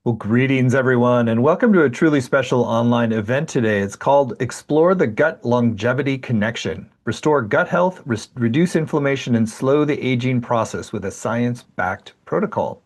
Well, greetings everyone, and welcome to a truly special online event today. It's called Explore the Gut Longevity Connection. Restore gut health, reduce inflammation, and slow the aging process with a science-backed protocol.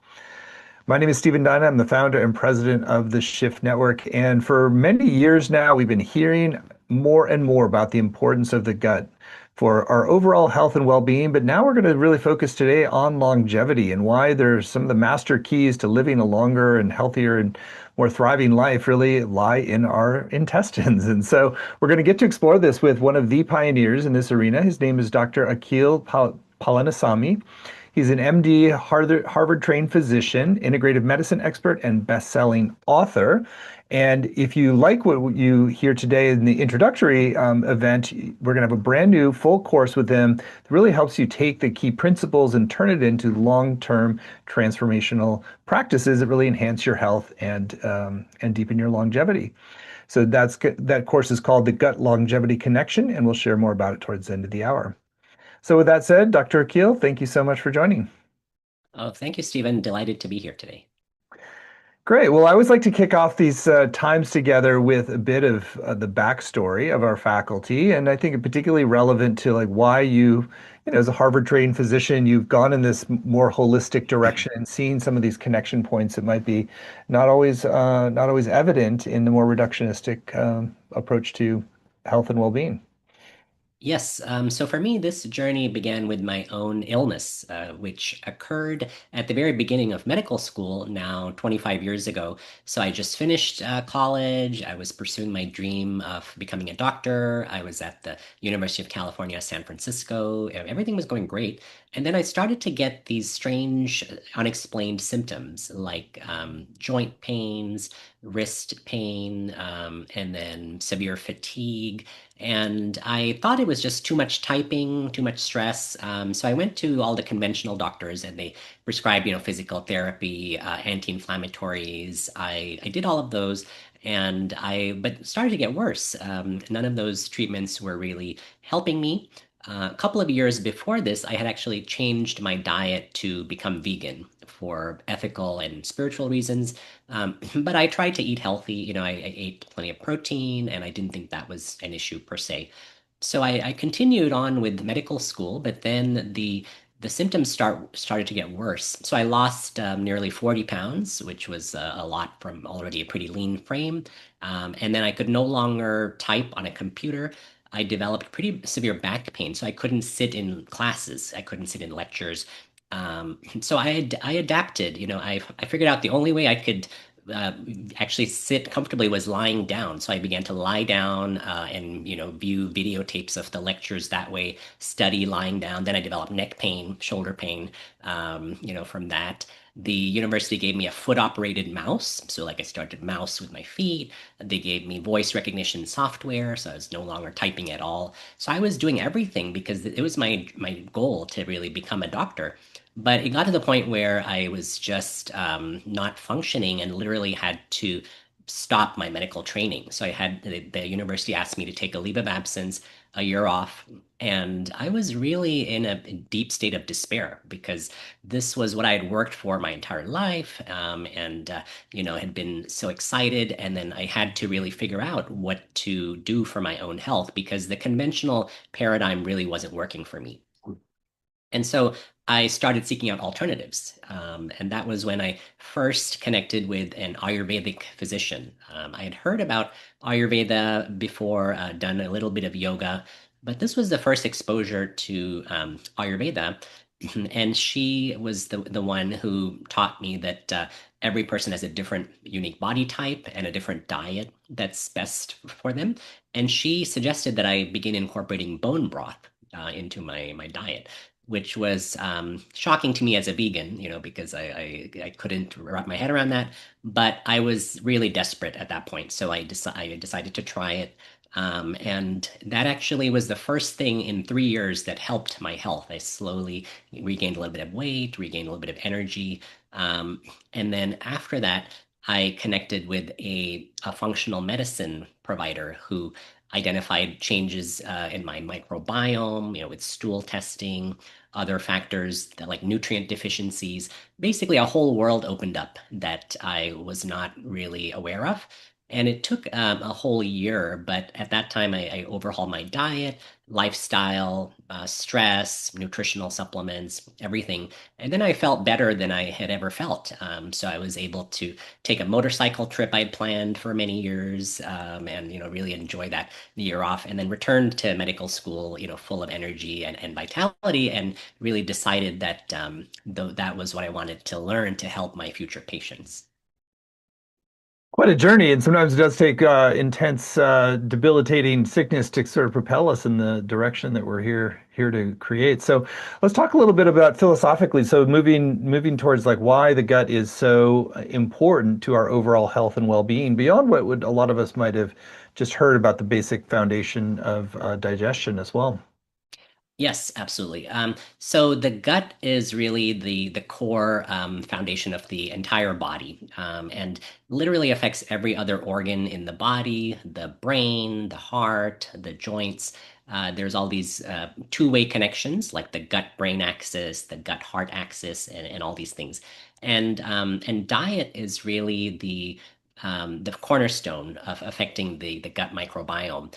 My name is Stephen Dyna. I'm the founder and president of the Shift Network. And for many years now, we've been hearing more and more about the importance of the gut for our overall health and well-being. But now we're going to really focus today on longevity and why there's some of the master keys to living a longer and healthier and more thriving life really lie in our intestines. And so we're going to get to explore this with one of the pioneers in this arena. His name is Dr. Akil Palanisamy. He's an MD, Harvard-trained physician, integrative medicine expert, and best-selling author. And if you like what you hear today in the introductory event, we're going to have a brand new full course with him that really helps you take the key principles and turn it into long-term transformational practices that really enhance your health and deepen your longevity. So that course is called the Gut Longevity Connection, and we'll share more about it towards the end of the hour. So with that said, Dr. Akil, thank you so much for joining. Oh, thank you, Stephen. Delighted to be here today. Great. Well, I always like to kick off these times together with a bit of the backstory of our faculty, and I think it particularly relevant to like why as a Harvard-trained physician, you've gone in this more holistic direction and seen some of these connection points that might be not always evident in the more reductionistic approach to health and well-being. Yes, so for me, this journey began with my own illness, which occurred at the very beginning of medical school now 25 years ago. So I just finished college. I was pursuing my dream of becoming a doctor. I was at the University of California, San Francisco. Everything was going great. And then I started to get these strange, unexplained symptoms like joint pains, wrist pain, and then severe fatigue. And I thought it was just too much typing, too much stress. So I went to all the conventional doctors and they prescribed, physical therapy, anti-inflammatories. I did all of those but it started to get worse. None of those treatments were really helping me. A couple of years before this, I had actually changed my diet to become vegan for ethical and spiritual reasons. But I tried to eat healthy. I ate plenty of protein, and I didn't think that was an issue per se. So I continued on with medical school, but then the symptoms started to get worse. So I lost nearly 40 pounds, which was a lot from already a pretty lean frame. And then I could no longer type on a computer. I developed pretty severe back pain, so I couldn't sit in classes. I couldn't sit in lectures. So I adapted. I figured out the only way I could uh, actually sit comfortably was lying down. So I began to lie down and view videotapes of the lectures that way, study lying down. Then I developed neck pain, shoulder pain, from that. The university gave me a foot operated mouse. So, like, I started mouse with my feet. They gave me voice recognition software. So, I was no longer typing at all. So, I was doing everything because it was my goal to really become a doctor. But it got to the point where I was just not functioning and literally had to stop my medical training. So, the university asked me to take a leave of absence, a year off. And I was really in a deep state of despair because this was what I had worked for my entire life, had been so excited. And then I had to really figure out what to do for my own health because the conventional paradigm really wasn't working for me. And so I started seeking out alternatives. And that was when I first connected with an Ayurvedic physician. I had heard about Ayurveda before, done a little bit of yoga, but this was the first exposure to Ayurveda. And she was the one who taught me that every person has a different unique body type and a different diet that's best for them. And she suggested that I begin incorporating bone broth into my diet, which was shocking to me as a vegan, because I couldn't wrap my head around that. But I was really desperate at that point, so I decided to try it. And that actually was the first thing in 3 years that helped my health. I slowly regained a little bit of weight, regained a little bit of energy. And then after that, I connected with a functional medicine provider who identified changes in my microbiome, with stool testing, other factors that, like nutrient deficiencies. Basically, a whole world opened up that I was not really aware of. And it took a whole year, but at that time, I overhauled my diet, lifestyle, stress, nutritional supplements, everything. And then I felt better than I had ever felt. So I was able to take a motorcycle trip I'd planned for many years, and really enjoy that year off, and then returned to medical school, full of energy and vitality, and really decided that that was what I wanted to learn to help my future patients. Quite a journey, and sometimes it does take intense, debilitating sickness to sort of propel us in the direction that we're here to create. So, let's talk a little bit about philosophically. So, moving towards like why the gut is so important to our overall health and well-being, beyond what would a lot of us might have just heard about the basic foundation of digestion as well. Yes, absolutely. So the gut is really the core foundation of the entire body, and literally affects every other organ in the body, the brain, the heart, the joints. There's all these two-way connections, like the gut-brain axis, the gut-heart axis, and all these things. And diet is really the cornerstone of affecting the gut microbiome.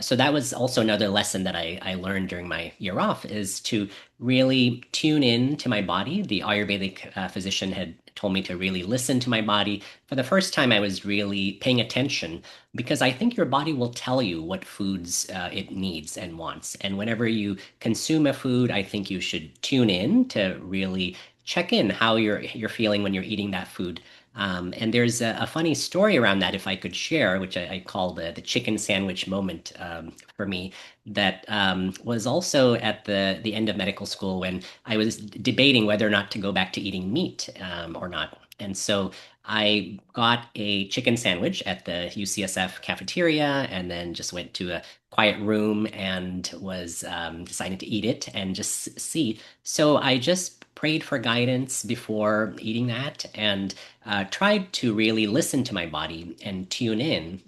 So that was also another lesson that I learned during my year off, is to really tune in to my body. The Ayurvedic physician had told me to really listen to my body. For the first time, I was really paying attention, because I think your body will tell you what foods it needs and wants. And whenever you consume a food, I think you should tune in to really check in how you're feeling when you're eating that food. And there's a funny story around that, if I could share, which I call the chicken sandwich moment, for me, that was also at the end of medical school, when I was debating whether or not to go back to eating meat, or not. And so I got a chicken sandwich at the UCSF cafeteria, and then just went to a quiet room and was deciding to eat it and just see. So I just prayed for guidance before eating that, and tried to really listen to my body and tune in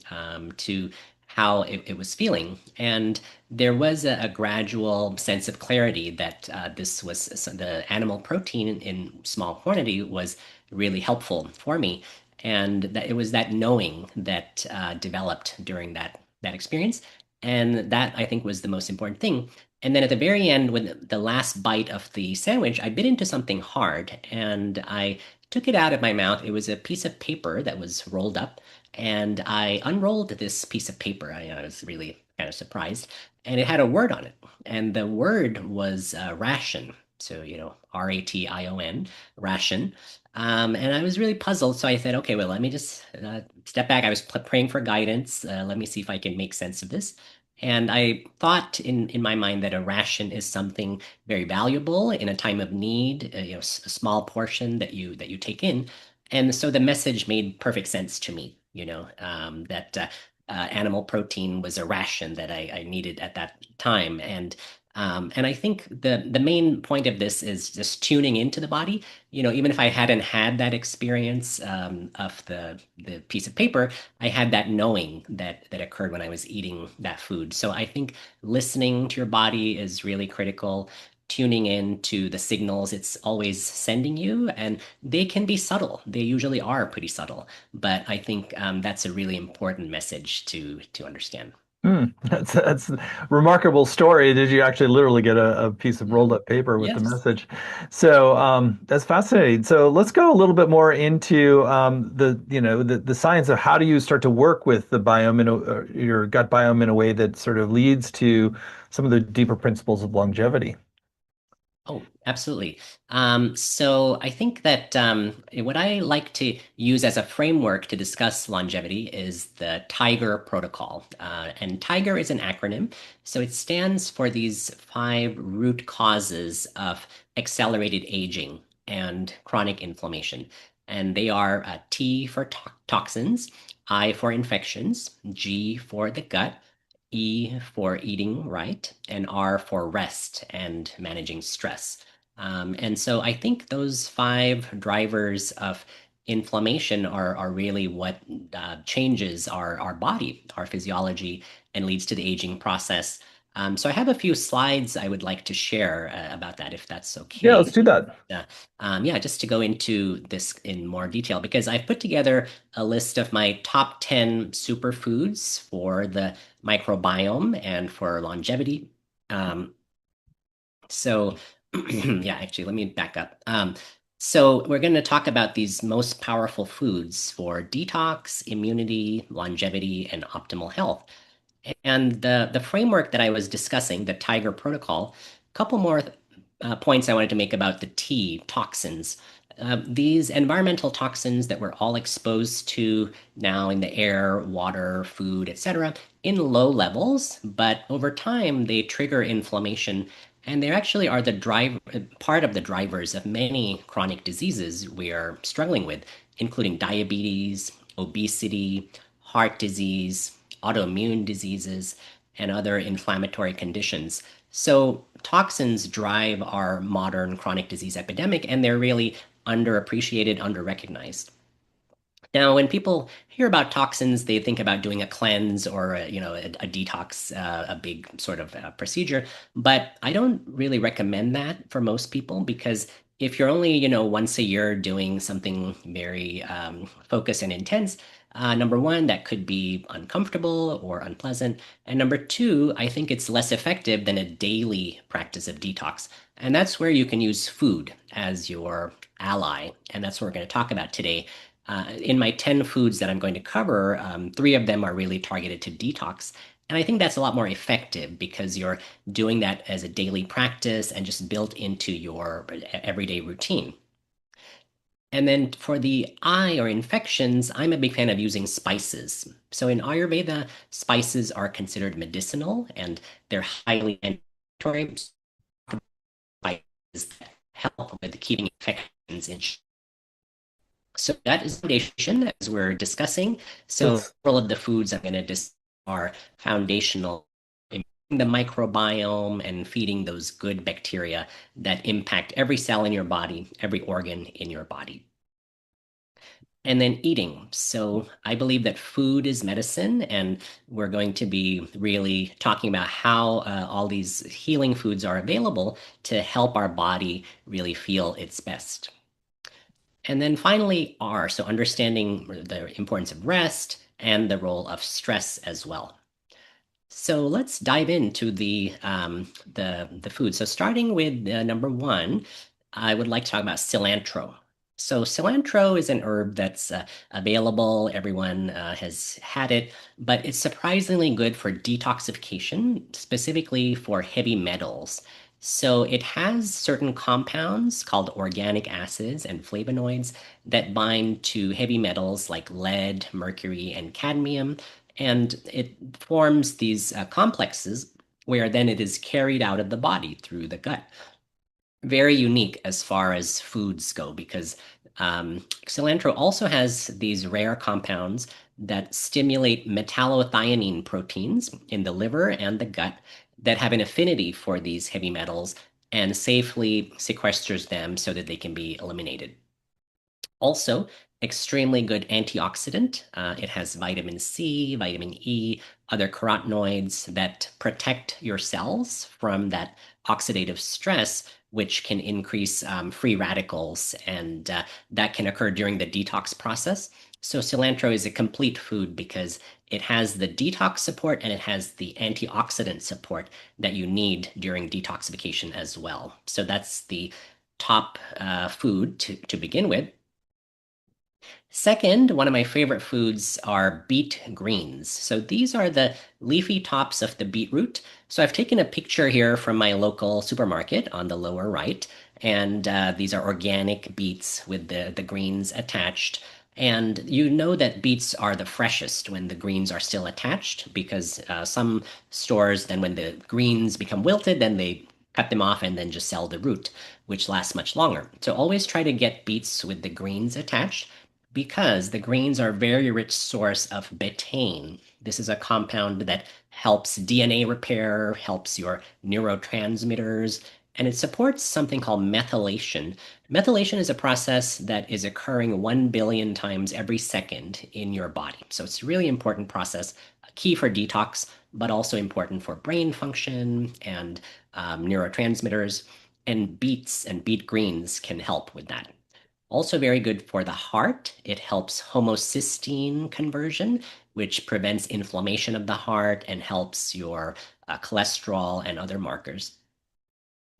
to how it was feeling. And there was a gradual sense of clarity that this was the animal protein in small quantity was really helpful for me. And that it was that knowing that developed during that experience. And that, I think, was the most important thing. And then at the very end, with the last bite of the sandwich, I bit into something hard, and I took it out of my mouth. It was a piece of paper that was rolled up, and I unrolled this piece of paper. I was really kind of surprised, and it had a word on it, and the word was ration. So, Ration, ration. And I was really puzzled. So I said, okay, well, let me just step back. I was praying for guidance. Let me see if I can make sense of this. And I thought in my mind that a ration is something very valuable in a time of need, a small portion that you take in. And so the message made perfect sense to me, that animal protein was a ration that I needed at that time. And I think the main point of this is just tuning into the body. Even if I hadn't had that experience of the piece of paper, I had that knowing that occurred when I was eating that food. So I think listening to your body is really critical. Tuning in to the signals it's always sending you, and they can be subtle. They usually are pretty subtle, but I think that's a really important message to understand. That's a remarkable story. Did you actually literally get a piece of rolled up paper with the Yes. message? So that's fascinating. So let's go a little bit more into the science of how do you start to work with the biome your gut biome in a way that sort of leads to some of the deeper principles of longevity. Oh, absolutely. So I think that what I like to use as a framework to discuss longevity is the Tiger Protocol. And Tiger is an acronym. So it stands for these five root causes of accelerated aging and chronic inflammation. And they are T for toxins, I for infections, G for the gut, E for eating right, and R for rest and managing stress. And so I think those five drivers of inflammation are really what changes our body, our physiology, and leads to the aging process. So I have a few slides I would like to share about that, if that's Yeah, let's okay. do that. Uh, yeah, just to go into this in more detail, because I've put together a list of my top 10 superfoods for the microbiome and for longevity. Um, so, yeah, actually, let me back up. So we're going to talk about these most powerful foods for detox, immunity, longevity, and optimal health. And the framework that I was discussing, the Tiger Protocol, a couple more points I wanted to make about the T, toxins. These environmental toxins that we're all exposed to now in the air, water, food, etc., in low levels, but over time they trigger inflammation, and they actually are the part of the drivers of many chronic diseases we are struggling with, including diabetes, obesity, heart disease, autoimmune diseases, and other inflammatory conditions. So, toxins drive our modern chronic disease epidemic, and they're really underappreciated, underrecognized. Now, when people hear about toxins, they think about doing a cleanse or a detox, a big sort of procedure. But I don't really recommend that for most people because if you're only once a year doing something very focused and intense, number one, that could be uncomfortable or unpleasant, and number two, I think it's less effective than a daily practice of detox. And that's where you can use food as your ally, and that's what we're going to talk about today. In my 10 foods that I'm going to cover, three of them are really targeted to detox. And I think that's a lot more effective because you're doing that as a daily practice and just built into your everyday routine. And then for the eye or infections, I'm a big fan of using spices. So in Ayurveda, spices are considered medicinal and they're highly anti-inflammatory. Spices that help with keeping infections in check. So that is foundation as we're discussing. So Let's all of the foods I'm going to discuss are foundational in the microbiome and feeding those good bacteria that impact every cell in your body, every organ in your body. And then eating. So I believe that food is medicine, and we're going to be really talking about how all these healing foods are available to help our body really feel its best. And then finally, R, so understanding the importance of rest and the role of stress as well. So let's dive into the food. So starting with number one, I would like to talk about cilantro. So cilantro is an herb that's available. Everyone has had it, but it's surprisingly good for detoxification, specifically for heavy metals. So it has certain compounds called organic acids and flavonoids that bind to heavy metals like lead, mercury, and cadmium, and it forms these complexes where then it is carried out of the body through the gut. Very unique as far as foods go because cilantro also has these rare compounds that stimulate metallothionein proteins in the liver and the gut that have an affinity for these heavy metals and safely sequesters them so that they can be eliminated. Also, extremely good antioxidant. It has vitamin C, vitamin E, other carotenoids that protect your cells from that oxidative stress, which can increase free radicals, and that can occur during the detox process. So, cilantro is a complete food because it has the detox support and it has the antioxidant support that you need during detoxification as well. So, that's the top food to begin with. Second, one of my favorite foods are beet greens. So these are the leafy tops of the beetroot. So I've taken a picture here from my local supermarket on the lower right, and these are organic beets with the greens attached. And you know that beets are the freshest when the greens are still attached because some stores, then when the greens become wilted, then they cut them off and then just sell the root, which lasts much longer. So always try to get beets with the greens attached because the greens are a very rich source of betaine. This is a compound that helps DNA repair, helps your neurotransmitters, and it supports something called methylation. Methylation is a process that is occurring 1 billion times every second in your body. So it's a really important process, key for detox, but also important for brain function and neurotransmitters. And beets and beet greens can help with that. Also very good for the heart. It helps homocysteine conversion, which prevents inflammation of the heart and helps your cholesterol and other markers.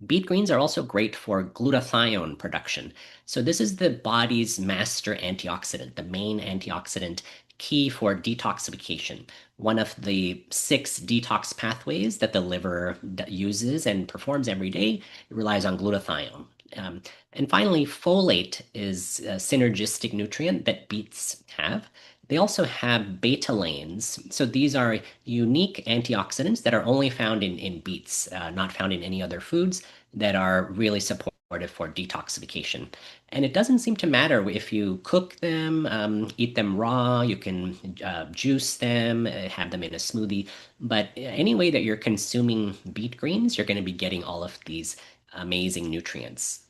Beet greens are also great for glutathione production. So this is the body's master antioxidant, the main antioxidant key for detoxification. One of the 6 detox pathways that the liver uses and performs every day relies on glutathione. And finally, folate is a synergistic nutrient that beets have. They also have betalains. So these are unique antioxidants that are only found in beets, not found in any other foods, that are really supportive for detoxification. And it doesn't seem to matter if you cook them, eat them raw, you can juice them, have them in a smoothie. But any way that you're consuming beet greens, you're going to be getting all of these amazing nutrients.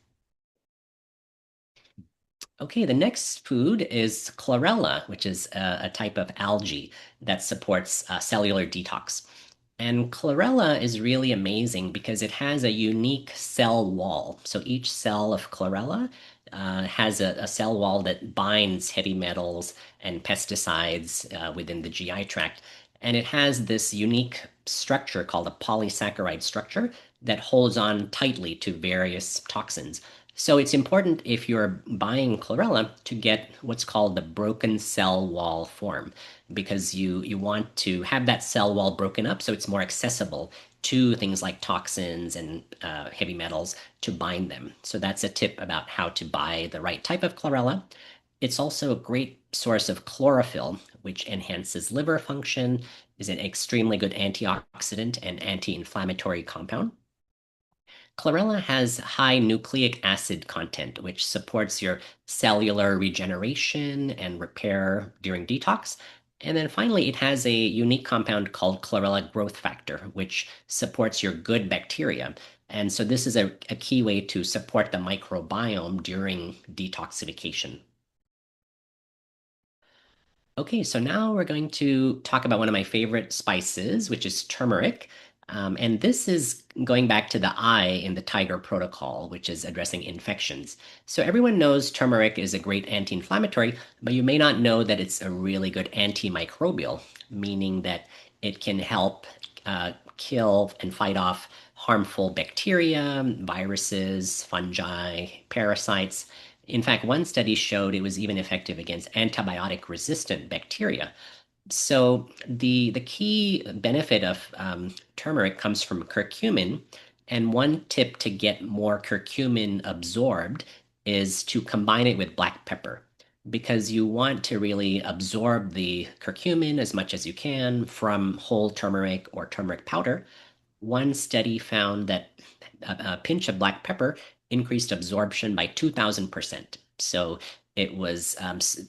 Okay, the next food is chlorella, which is a type of algae that supports cellular detox. And chlorella is really amazing because it has a unique cell wall. So each cell of chlorella has a cell wall that binds heavy metals and pesticides within the GI tract. And it has this unique structure called a polysaccharide structure that holds on tightly to various toxins. So it's important if you're buying chlorella to get what's called the broken cell wall form, because you want to have that cell wall broken up so it's more accessible to things like toxins and heavy metals to bind them. So that's a tip about how to buy the right type of chlorella. It's also a great source of chlorophyll, which enhances liver function, is an extremely good antioxidant and anti-inflammatory compound. Chlorella has high nucleic acid content, which supports your cellular regeneration and repair during detox. And then finally, it has a unique compound called chlorella growth factor, which supports your good bacteria. And so this is a key way to support the microbiome during detoxification. Okay, so now we're going to talk about one of my favorite spices, which is turmeric. And this is going back to the I in the Tiger Protocol, which is addressing infections. So everyone knows turmeric is a great anti-inflammatory, but you may not know that it's a really good antimicrobial, meaning that it can help kill and fight off harmful bacteria, viruses, fungi, parasites. In fact, one study showed it was even effective against antibiotic-resistant bacteria. So the key benefit of turmeric comes from curcumin, and one tip to get more curcumin absorbed is to combine it with black pepper, because you want to really absorb the curcumin as much as you can from whole turmeric or turmeric powder. One study found that a pinch of black pepper increased absorption by 2,000%. So it was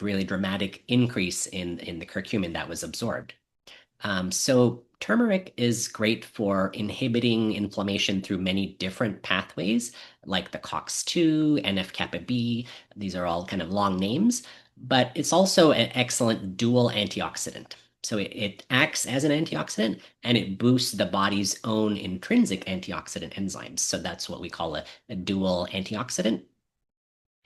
really dramatic increase in the curcumin that was absorbed. So turmeric is great for inhibiting inflammation through many different pathways, like the COX-2, NF-kappa B. These are all kind of long names, but it's also an excellent dual antioxidant. So it acts as an antioxidant and it boosts the body's own intrinsic antioxidant enzymes. So that's what we call a dual antioxidant.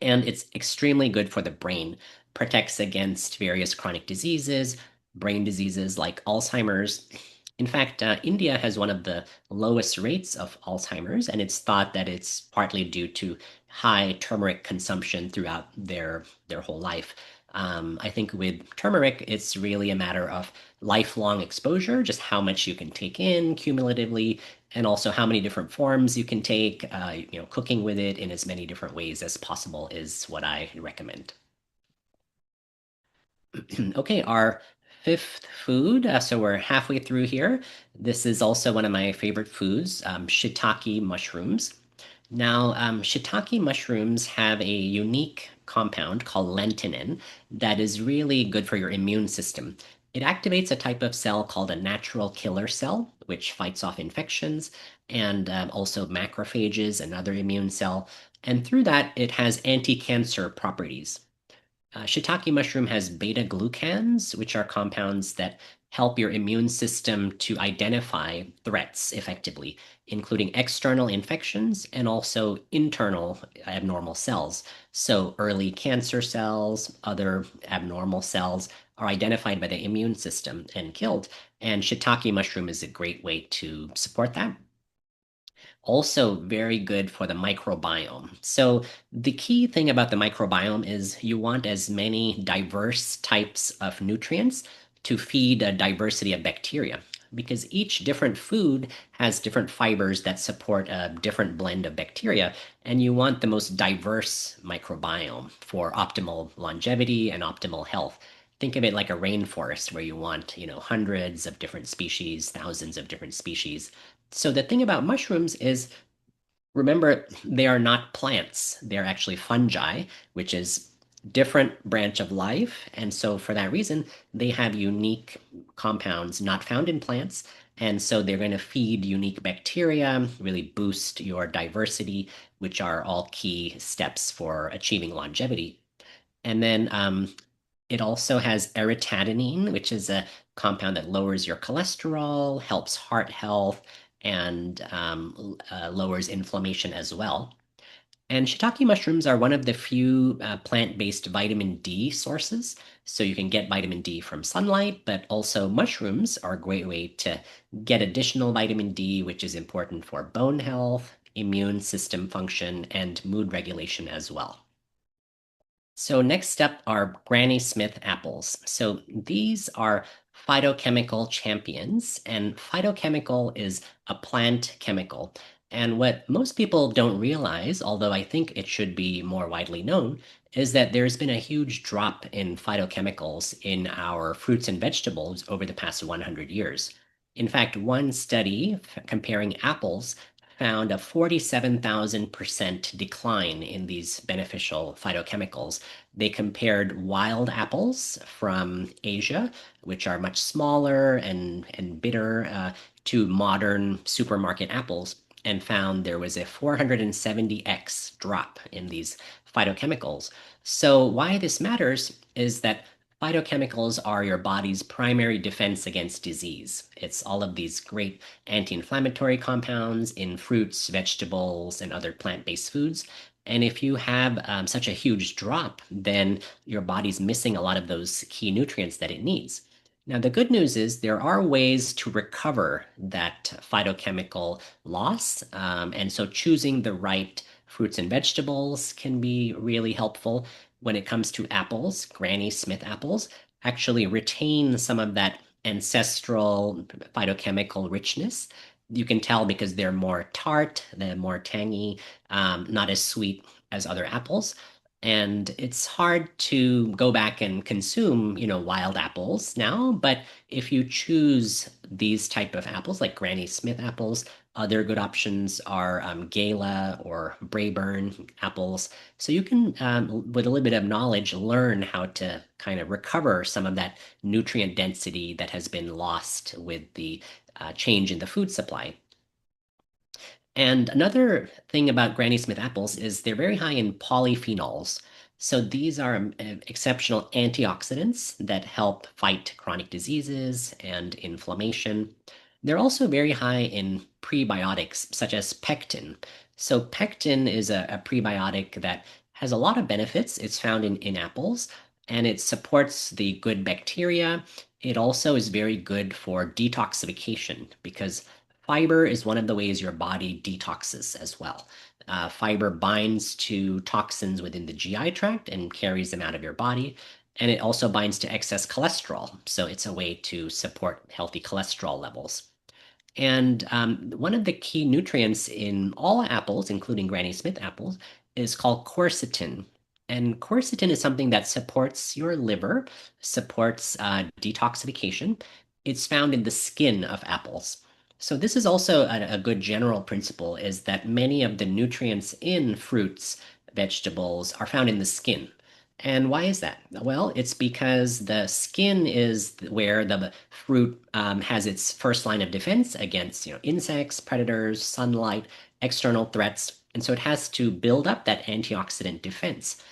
And it's extremely good for the brain, protects against various chronic diseases, brain diseases like Alzheimer's. In fact, India has one of the lowest rates of Alzheimer's, and it's thought that it's partly due to high turmeric consumption throughout their whole life. I think with turmeric, it's really a matter of lifelong exposure, just how much you can take in cumulatively, and also how many different forms you can take. Cooking with it in as many different ways as possible is what I recommend. Okay, our fifth food. So we're halfway through here. This is also one of my favorite foods, shiitake mushrooms. Now, shiitake mushrooms have a unique compound called lentinin that is really good for your immune system. It activates a type of cell called a natural killer cell, which fights off infections, and also macrophages, another immune cell. And through that, it has anti-cancer properties. Shiitake mushroom has beta glucans, which are compounds that help your immune system to identify threats effectively, including external infections and also internal abnormal cells. So early cancer cells, other abnormal cells are identified by the immune system and killed. And shiitake mushroom is a great way to support that. Also very good for the microbiome. So the key thing about the microbiome is you want as many diverse types of nutrients to feed a diversity of bacteria, because each different food has different fibers that support a different blend of bacteria, and you want the most diverse microbiome for optimal longevity and optimal health. Think of it like a rainforest where you want, hundreds of different species, thousands of different species. So the thing about mushrooms is, remember, they are not plants. They're actually fungi, which is different branch of life. And so for that reason, they have unique compounds not found in plants. And so they're going to feed unique bacteria, really boost your diversity, which are all key steps for achieving longevity. And then it also has erythadinine, which is a compound that lowers your cholesterol, helps heart health, and lowers inflammation as well. And shiitake mushrooms are one of the few plant-based vitamin D sources. So you can get vitamin D from sunlight, but also mushrooms are a great way to get additional vitamin D, which is important for bone health, immune system function, and mood regulation as well. So next up are Granny Smith apples. So these are phytochemical champions, and phytochemical is a plant chemical. And what most people don't realize, although I think it should be more widely known, is that there's been a huge drop in phytochemicals in our fruits and vegetables over the past 100 years. In fact, one study comparing apples found a 47,000% decline in these beneficial phytochemicals. They compared wild apples from Asia, which are much smaller and bitter, to modern supermarket apples, and found there was a 470x drop in these phytochemicals. So, why this matters is that phytochemicals are your body's primary defense against disease. It's all of these great anti-inflammatory compounds in fruits, vegetables, and other plant-based foods. And if you have such a huge drop, then your body's missing a lot of those key nutrients that it needs. Now, the good news is there are ways to recover that phytochemical loss. And so choosing the right fruits and vegetables can be really helpful. When it comes to apples, Granny Smith apples actually retain some of that ancestral phytochemical richness. You can tell because they're more tart, they're more tangy, not as sweet as other apples. And it's hard to go back and consume, wild apples now. But if you choose these type of apples, like Granny Smith apples, other good options are Gala or Braeburn apples. So you can, with a little bit of knowledge, learn how to kind of recover some of that nutrient density that has been lost with the change in the food supply. And another thing about Granny Smith apples is they're very high in polyphenols. So these are exceptional antioxidants that help fight chronic diseases and inflammation. They're also very high in prebiotics, such as pectin. So pectin is a prebiotic that has a lot of benefits. It's found in apples, and it supports the good bacteria. It also is very good for detoxification because fiber is one of the ways your body detoxes as well. Fiber binds to toxins within the GI tract and carries them out of your body. And it also binds to excess cholesterol. So it's a way to support healthy cholesterol levels. And one of the key nutrients in all apples, including Granny Smith apples, is called quercetin. And quercetin is something that supports your liver, supports detoxification. It's found in the skin of apples. So this is also a good general principle, is that many of the nutrients in fruits, vegetables are found in the skin. And why is that? Well, it's because the skin is where the fruit has its first line of defense against, insects, predators, sunlight, external threats. And so it has to build up that antioxidant defense,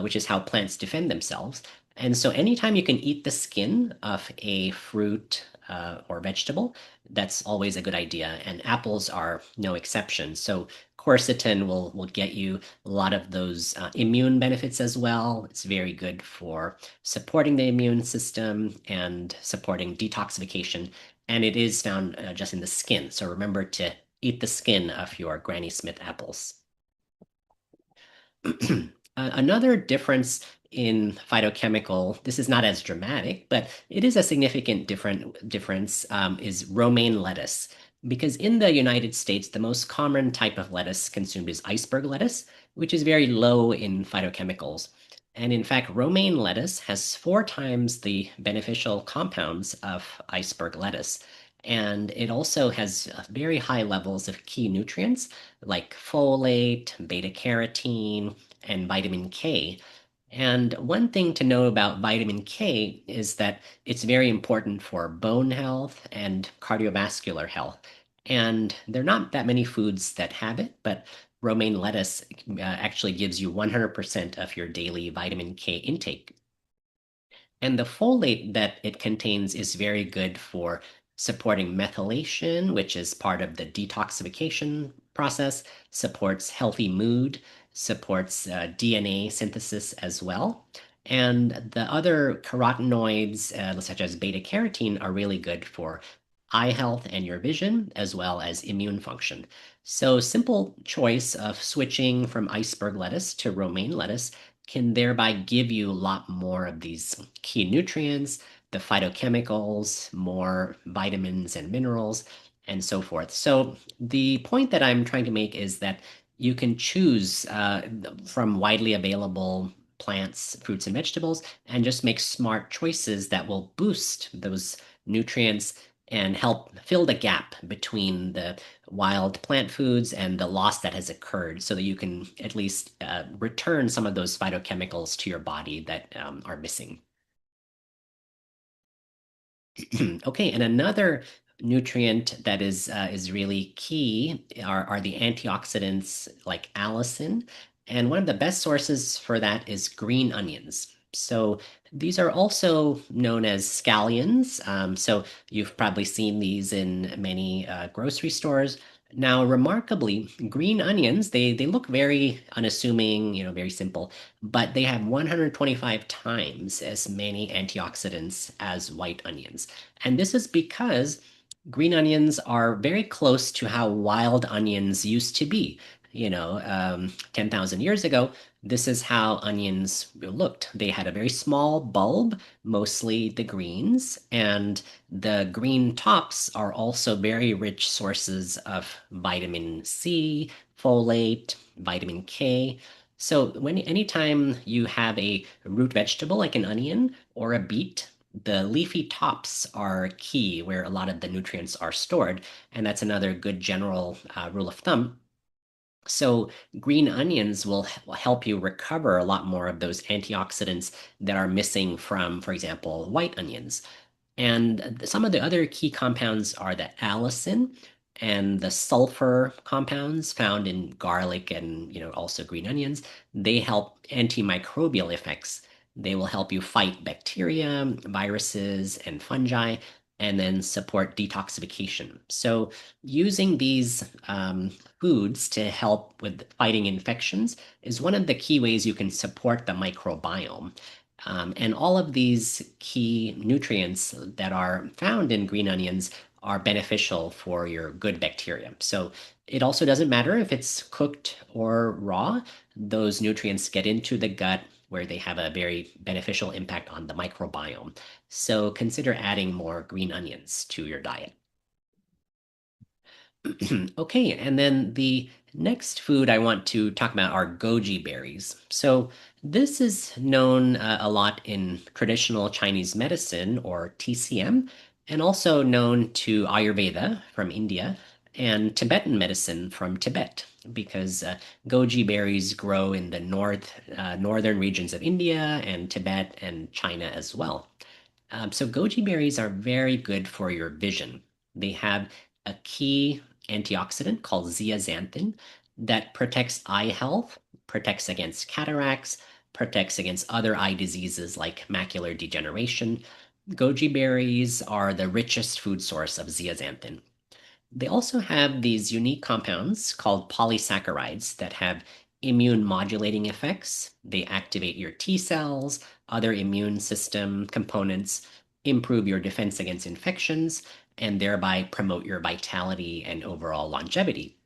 which is how plants defend themselves. And so anytime you can eat the skin of a fruit or vegetable, that's always a good idea. And apples are no exception. So quercetin will get you a lot of those immune benefits as well. It's very good for supporting the immune system and supporting detoxification. And it is found just in the skin. So remember to eat the skin of your Granny Smith apples. Another difference in phytochemical, this is not as dramatic, but it is a significant difference, is romaine lettuce. Because in the United States, the most common type of lettuce consumed is iceberg lettuce, which is very low in phytochemicals. And in fact, romaine lettuce has 4 times the beneficial compounds of iceberg lettuce. And it also has very high levels of key nutrients like folate, beta carotene, and vitamin K. And one thing to know about vitamin K is that it's very important for bone health and cardiovascular health. And there are not that many foods that have it, but romaine lettuce actually gives you 100% of your daily vitamin K intake. And the folate that it contains is very good for supporting methylation, which is part of the detoxification process, supports healthy mood, supports DNA synthesis as well. And the other carotenoids, such as beta carotene, are really good for eye health and your vision, as well as immune function. So, simple choice of switching from iceberg lettuce to romaine lettuce can thereby give you a lot more of these key nutrients, the phytochemicals, more vitamins and minerals, and so forth. So the point that I'm trying to make is that you can choose from widely available plants, fruits, and vegetables, and just make smart choices that will boost those nutrients and help fill the gap between the wild plant foods and the loss that has occurred so that you can at least return some of those phytochemicals to your body that are missing. Okay, and another nutrient that is really key are the antioxidants like allicin, and one of the best sources for that is green onions. So these are also known as scallions. So you've probably seen these in many grocery stores. Now, remarkably, green onions, they look very unassuming, very simple, but they have 125 times as many antioxidants as white onions. And this is because green onions are very close to how wild onions used to be. 10,000 years ago, this is how onions looked. They had a very small bulb, mostly the greens, and the green tops are also very rich sources of vitamin C, folate, vitamin K. So anytime you have a root vegetable like an onion or a beet, the leafy tops are key where a lot of the nutrients are stored, and that's another good general rule of thumb. So green onions will help you recover a lot more of those antioxidants that are missing from, for example, white onions. And some of the other key compounds are the allicin and the sulfur compounds found in garlic and also green onions. They help antimicrobial effects. They will help you fight bacteria, viruses, and fungi, and then support detoxification. So using these foods to help with fighting infections is one of the key ways you can support the microbiome. And all of these key nutrients that are found in green onions are beneficial for your good bacteria. So it also doesn't matter if it's cooked or raw, those nutrients get into the gut where they have a very beneficial impact on the microbiome. So consider adding more green onions to your diet. Okay, and then the next food I want to talk about are goji berries. So this is known a lot in traditional Chinese medicine or TCM, and also known to Ayurveda from India and Tibetan medicine from Tibet, because goji berries grow in the northern regions of India and Tibet and China as well. So goji berries are very good for your vision. They have a key antioxidant called zeaxanthin that protects eye health, protects against cataracts, protects against other eye diseases like macular degeneration. Goji berries are the richest food source of zeaxanthin. They also have these unique compounds called polysaccharides that have immune modulating effects. They activate your T cells, other immune system components, improve your defense against infections, and thereby promote your vitality and overall longevity.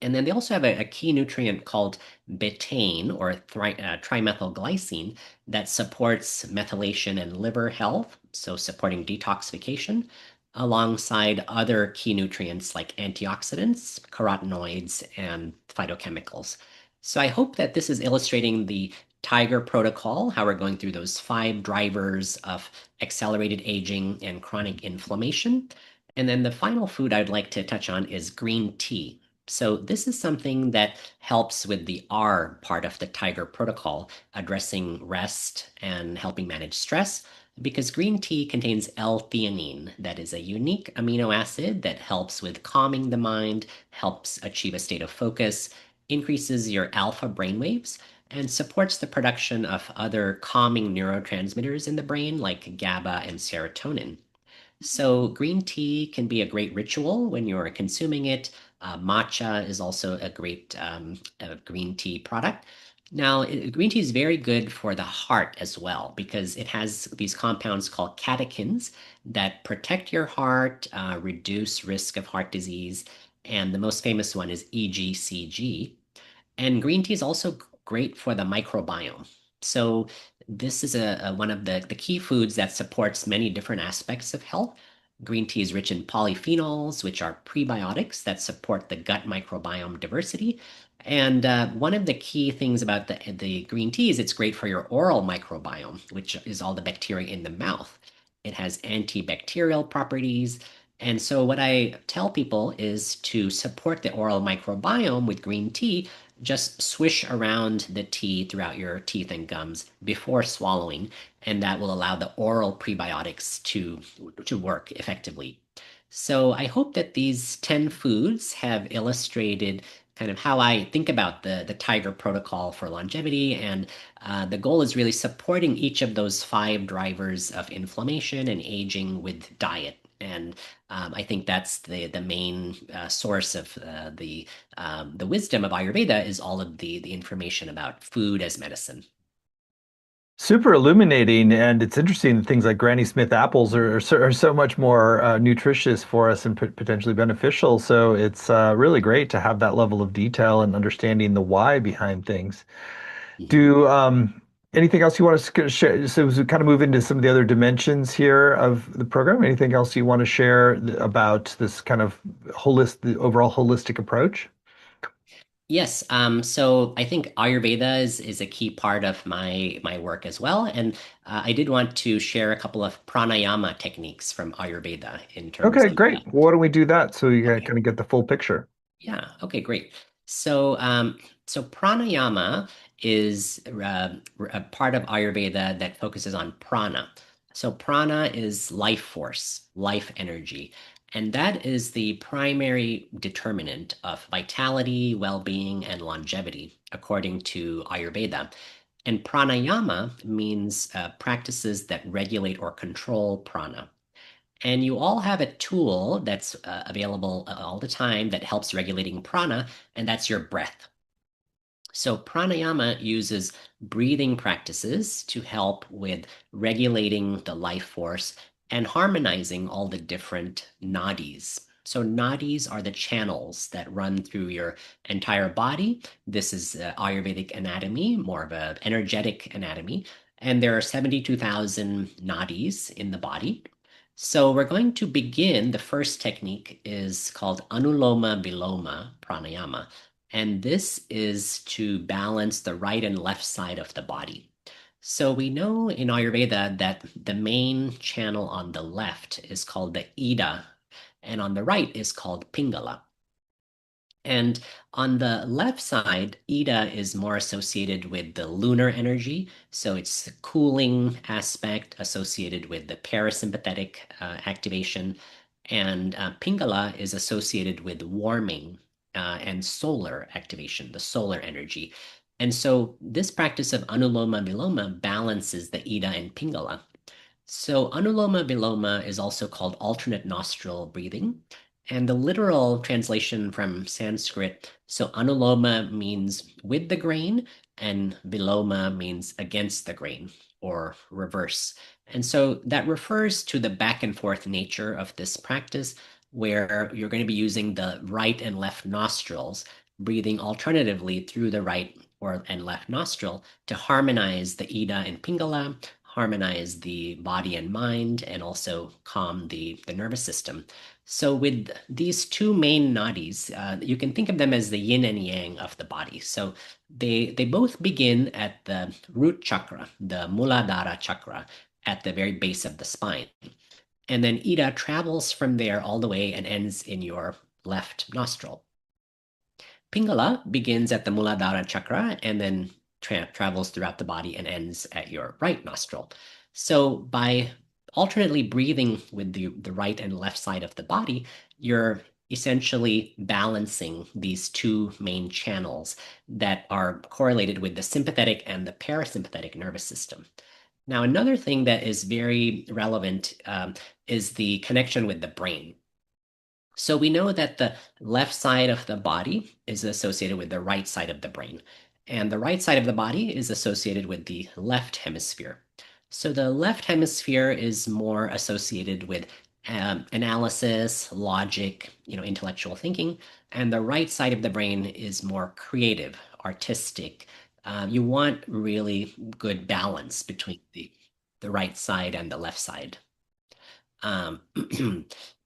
And then they also have a key nutrient called betaine or trimethylglycine that supports methylation and liver health, so supporting detoxification, alongside other key nutrients like antioxidants, carotenoids, and phytochemicals. So I hope that this is illustrating the Tiger protocol, how we're going through those 5 drivers of accelerated aging and chronic inflammation. And then the final food I'd like to touch on is green tea. So this is something that helps with the R part of the Tiger protocol, addressing rest and helping manage stress, because green tea contains L-theanine, that is a unique amino acid that helps with calming the mind, helps achieve a state of focus, increases your alpha brainwaves, and supports the production of other calming neurotransmitters in the brain like GABA and serotonin. So green tea can be a great ritual when you're consuming it. Matcha is also a great green tea product. Now, green tea is very good for the heart as well because it has these compounds called catechins that protect your heart, reduce risk of heart disease, and the most famous one is EGCG. And green tea is also great for the microbiome. So this is one of the key foods that supports many different aspects of health. Green tea is rich in polyphenols, which are prebiotics that support the gut microbiome diversity. And one of the key things about the green tea is it's great for your oral microbiome, which is all the bacteria in the mouth. It has antibacterial properties. And so what I tell people is to support the oral microbiome with green tea. Just swish around the tea throughout your teeth and gums before swallowing, and that will allow the oral prebiotics to work effectively. So I hope that these 10 foods have illustrated kind of how I think about the Tiger protocol for longevity. And the goal is really supporting each of those 5 drivers of inflammation and aging with diet. And I think that's the main source of the wisdom of Ayurveda is all of the information about food as medicine. Super illuminating, and it's interesting that things like Granny Smith apples are so much more nutritious for us and potentially beneficial. So it's really great to have that level of detail and understanding the why behind things. Mhm. Do anything else you want to share? So as we kind of move into some of the other dimensions here of the program, anything else you want to share about this kind of the overall holistic approach? Yes, so I think Ayurveda is a key part of my work as well, and I did want to share a couple of pranayama techniques from Ayurveda in terms Okay, of great. Well, why don't we do that so you okay. kind of get the full picture? Yeah, okay, great. So, so pranayama is a part of Ayurveda that focuses on prana. So prana is life force, life energy, and that is the primary determinant of vitality, well-being, and longevity, according to Ayurveda. And pranayama means practices that regulate or control prana. And you all have a tool that's available all the time that helps regulating prana, and that's your breath. So, pranayama uses breathing practices to help with regulating the life force and harmonizing all the different nadis. So, nadis are the channels that run through your entire body. This is Ayurvedic anatomy, more of an energetic anatomy. And there are 72,000 nadis in the body. So, we're going to begin. The first technique is called Anuloma Viloma Pranayama. And this is to balance the right and left side of the body. So we know in Ayurveda that the main channel on the left is called the Ida, and on the right is called Pingala. And on the left side, Ida is more associated with the lunar energy. So it's the cooling aspect associated with the parasympathetic activation. And Pingala is associated with warming and solar activation, the solar energy. And so this practice of Anuloma Viloma balances the Ida and Pingala. So Anuloma Viloma is also called alternate nostril breathing. And the literal translation from Sanskrit, so Anuloma means with the grain, and Viloma means against the grain or reverse. And so that refers to the back and forth nature of this practice, where you're going to be using the right and left nostrils, breathing alternatively through the right or and left nostril to harmonize the Ida and Pingala, harmonize the body and mind, and also calm the nervous system. So with these two main nadis, you can think of them as the yin and yang of the body. So they both begin at the root chakra, the Muladhara chakra, at the very base of the spine. And then Ida travels from there all the way and ends in your left nostril. Pingala begins at the Muladhara chakra and then travels throughout the body and ends at your right nostril. So by alternately breathing with the right and left side of the body, you're essentially balancing these two main channels that are correlated with the sympathetic and the parasympathetic nervous system. Now, another thing that is very relevant is the connection with the brain. So we know that the left side of the body is associated with the right side of the brain, and the right side of the body is associated with the left hemisphere. So the left hemisphere is more associated with analysis, logic, intellectual thinking, and the right side of the brain is more creative, artistic. You want really good balance between the right side and the left side. Um,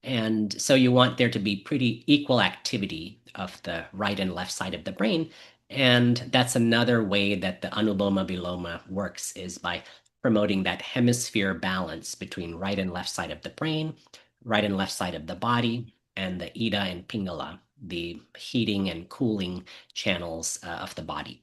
and so you want there to be pretty equal activity of the right and left side of the brain. And that's another way that the Anuloma Viloma works, is by promoting that hemisphere balance between right and left side of the brain, right and left side of the body, and the Ida and Pingala, the heating and cooling channels of the body.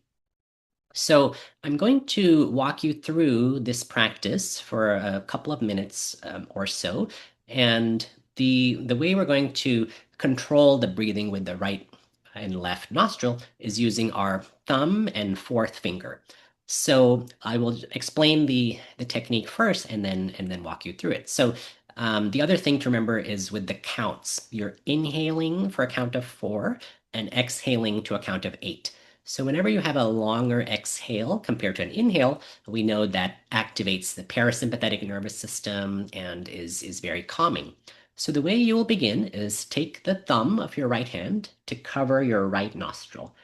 So I'm going to walk you through this practice for a couple of minutes or so. And the way we're going to control the breathing with the right and left nostril is using our thumb and fourth finger. So I will explain the technique first and then walk you through it. So the other thing to remember is with the counts. You're inhaling for a count of 4 and exhaling to a count of 8. So whenever you have a longer exhale compared to an inhale, we know that activates the parasympathetic nervous system and is very calming. So the way you will begin is take the thumb of your right hand to cover your right nostril,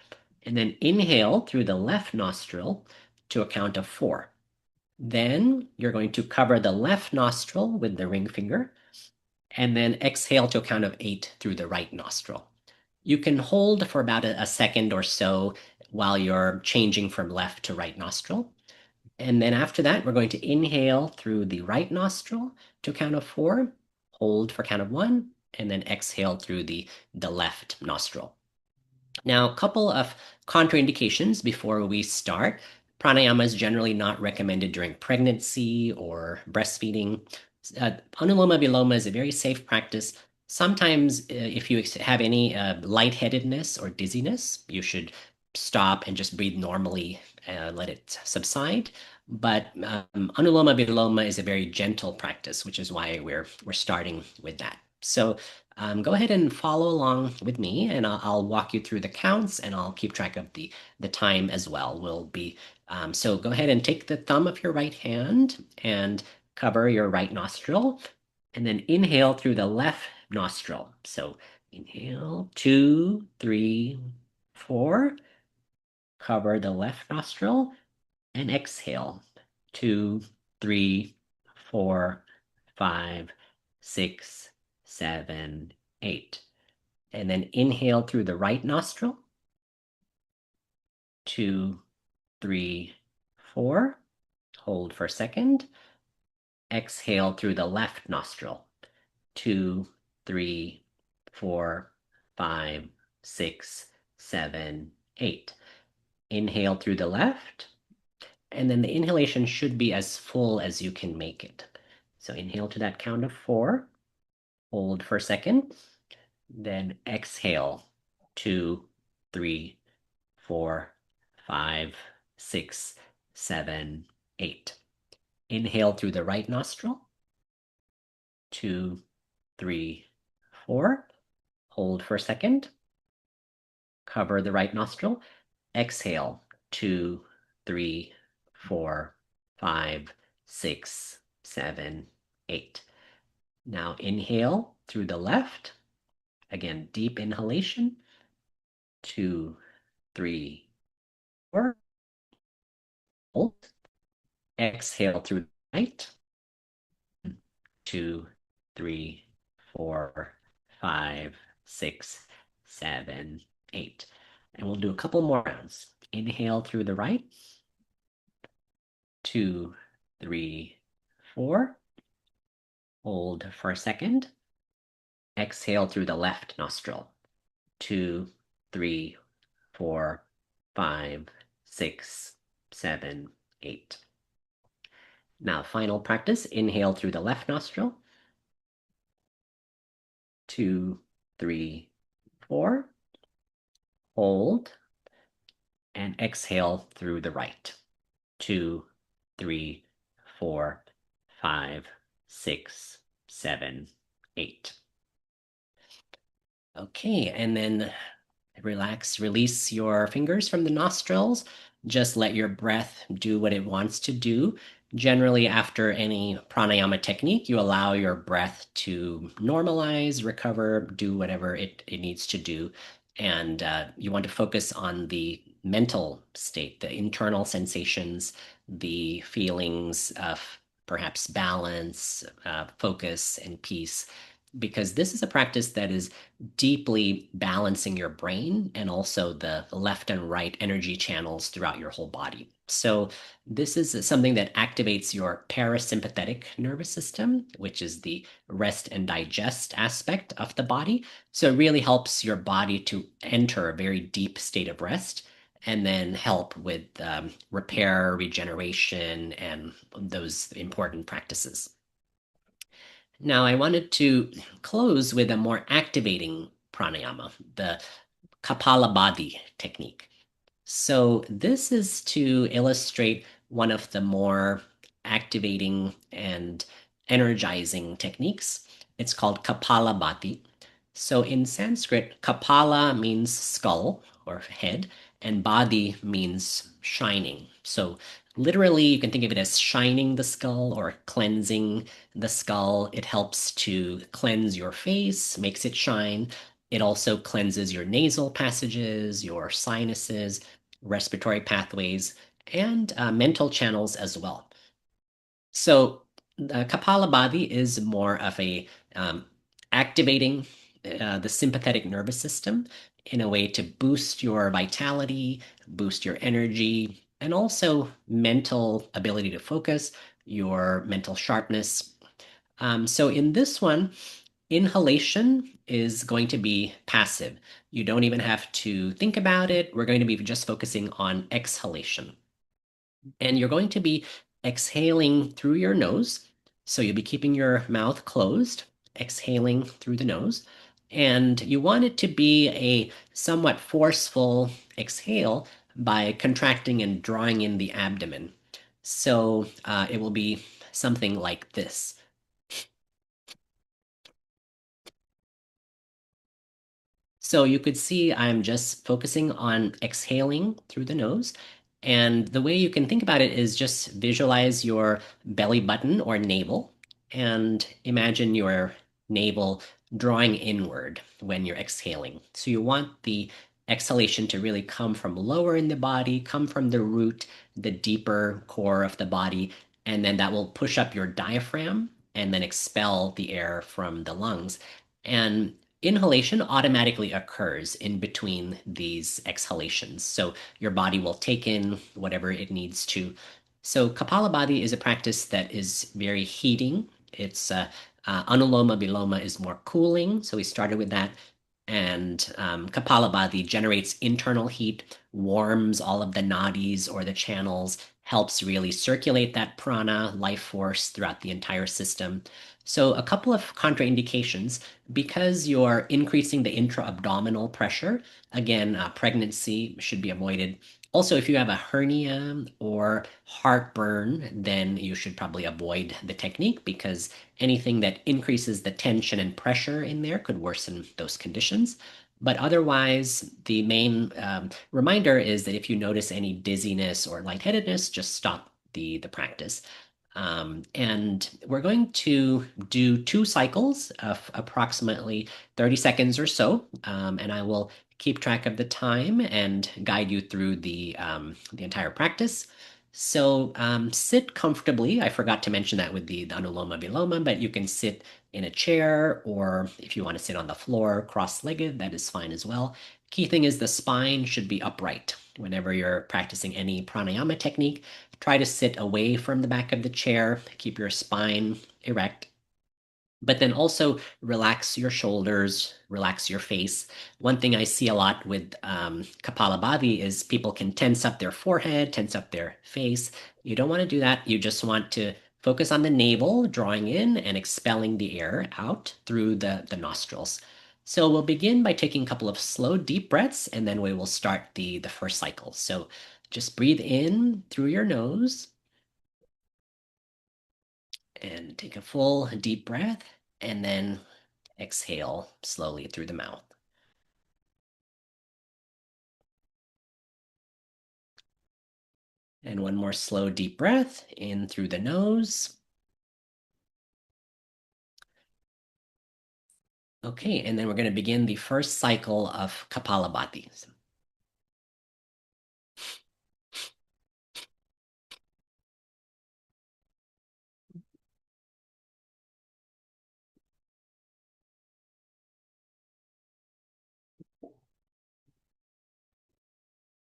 and then inhale through the left nostril to a count of 4. Then you're going to cover the left nostril with the ring finger, and then exhale to a count of 8 through the right nostril. You can hold for about a second or so while you're changing from left to right nostril. And then after that, we're going to inhale through the right nostril to count of 4, hold for count of 1, and then exhale through the left nostril. Now, a couple of contraindications before we start. Pranayama is generally not recommended during pregnancy or breastfeeding. Anuloma Viloma is a very safe practice. Sometimes, if you have any lightheadedness or dizziness, you should stop and just breathe normally and let it subside. But Anuloma Viloma is a very gentle practice, which is why we're starting with that. So go ahead and follow along with me, and I'll walk you through the counts, and I'll keep track of the time as well. So go ahead and take the thumb of your right hand and cover your right nostril, and then inhale through the left nostril. So inhale, 2, 3, 4. Cover the left nostril, and exhale, 2, 3, 4, 5, 6, 7, 8. And then inhale through the right nostril, 2, 3, 4. Hold for a second. Exhale through the left nostril, 2, 3, 4, 5, 6, 7, 8. Inhale through the left, and then the inhalation should be as full as you can make it. So inhale to that count of 4, hold for a second, then exhale, 2, 3, 4, 5, 6, 7, 8. Inhale through the right nostril. 2, 3, 4. Hold for a second. Cover the right nostril. Exhale. 2, 3, 4, 5, 6, 7, 8. Now inhale through the left. Again, deep inhalation. 2, 3, 4. Hold. Exhale through the right. 2, 3, 4, 5, 6, 7, 8. And we'll do a couple more rounds. Inhale through the right. 2, 3, 4. Hold for a second. Exhale through the left nostril. 2, 3, 4, 5, 6, 7, 8. Now, final practice. Inhale through the left nostril. 2, 3, 4. Hold. And exhale through the right. 2, 3, 4, 5, 6, 7, 8. Okay, and then relax, release your fingers from the nostrils. Just let your breath do what it wants to do. Generally, after any pranayama technique, you allow your breath to normalize, recover, do whatever it needs to do. And you want to focus on the mental state, the internal sensations, the feelings of perhaps balance, focus, and peace, because this is a practice that is deeply balancing your brain and also the left and right energy channels throughout your whole body. So this is something that activates your parasympathetic nervous system, which is the rest and digest aspect of the body. So it really helps your body to enter a very deep state of rest and then help with repair, regeneration, and those important practices. Now, I wanted to close with a more activating pranayama, the Kapalabhati technique. So this is to illustrate one of the more activating and energizing techniques. It's called Kapalabhati. So in Sanskrit, Kapala means skull or head, and Bhati means shining. So literally, you can think of it as shining the skull or cleansing the skull. It helps to cleanse your face, makes it shine. It also cleanses your nasal passages, your sinuses, respiratory pathways, and mental channels as well. So Kapalabhati is more of a activating the sympathetic nervous system in a way to boost your vitality, boost your energy, and also mental ability to focus, your mental sharpness. So in this one, inhalation is going to be passive. You don't even have to think about it. We're going to be just focusing on exhalation. And you're going to be exhaling through your nose. So you'll be keeping your mouth closed, exhaling through the nose. And you want it to be a somewhat forceful exhale by contracting and drawing in the abdomen. So it will be something like this. So you could see I'm just focusing on exhaling through the nose. And the way you can think about it is just visualize your belly button or navel and imagine your navel drawing inward when you're exhaling. So you want the exhalation to really come from lower in the body, come from the root, the deeper core of the body, and then that will push up your diaphragm and then expel the air from the lungs. And inhalation automatically occurs in between these exhalations. So your body will take in whatever it needs to. So Kapalabhati is a practice that is very heating. It's Anuloma Viloma is more cooling. So we started with that. And Kapalabhati generates internal heat, warms all of the nadis or the channels, helps really circulate that prana, life force throughout the entire system. So, a couple of contraindications because you're increasing the intra-abdominal pressure. Again, pregnancy should be avoided. Also, if you have a hernia or heartburn, then you should probably avoid the technique because anything that increases the tension and pressure in there could worsen those conditions. But otherwise, the main reminder is that if you notice any dizziness or lightheadedness, just stop the practice. And we're going to do 2 cycles of approximately 30 seconds or so, and I will keep track of the time and guide you through the entire practice. So sit comfortably. I forgot to mention that with the Anuloma Viloma, but you can sit in a chair, or if you want to sit on the floor cross-legged, that is fine as well. Key thing is the spine should be upright. Whenever you're practicing any pranayama technique, try to sit away from the back of the chair, keep your spine erect, but then also relax your shoulders, relax your face. One thing I see a lot with Kapalabhati is people can tense up their forehead, tense up their face. You don't want to do that. You just want to focus on the navel, drawing in and expelling the air out through the nostrils. So we'll begin by taking a couple of slow, deep breaths, and then we will start the first cycle. So just breathe in through your nose and take a full deep breath, and then exhale slowly through the mouth. And one more slow, deep breath in through the nose. Okay, and then we're going to begin the first cycle of Kapalabhati.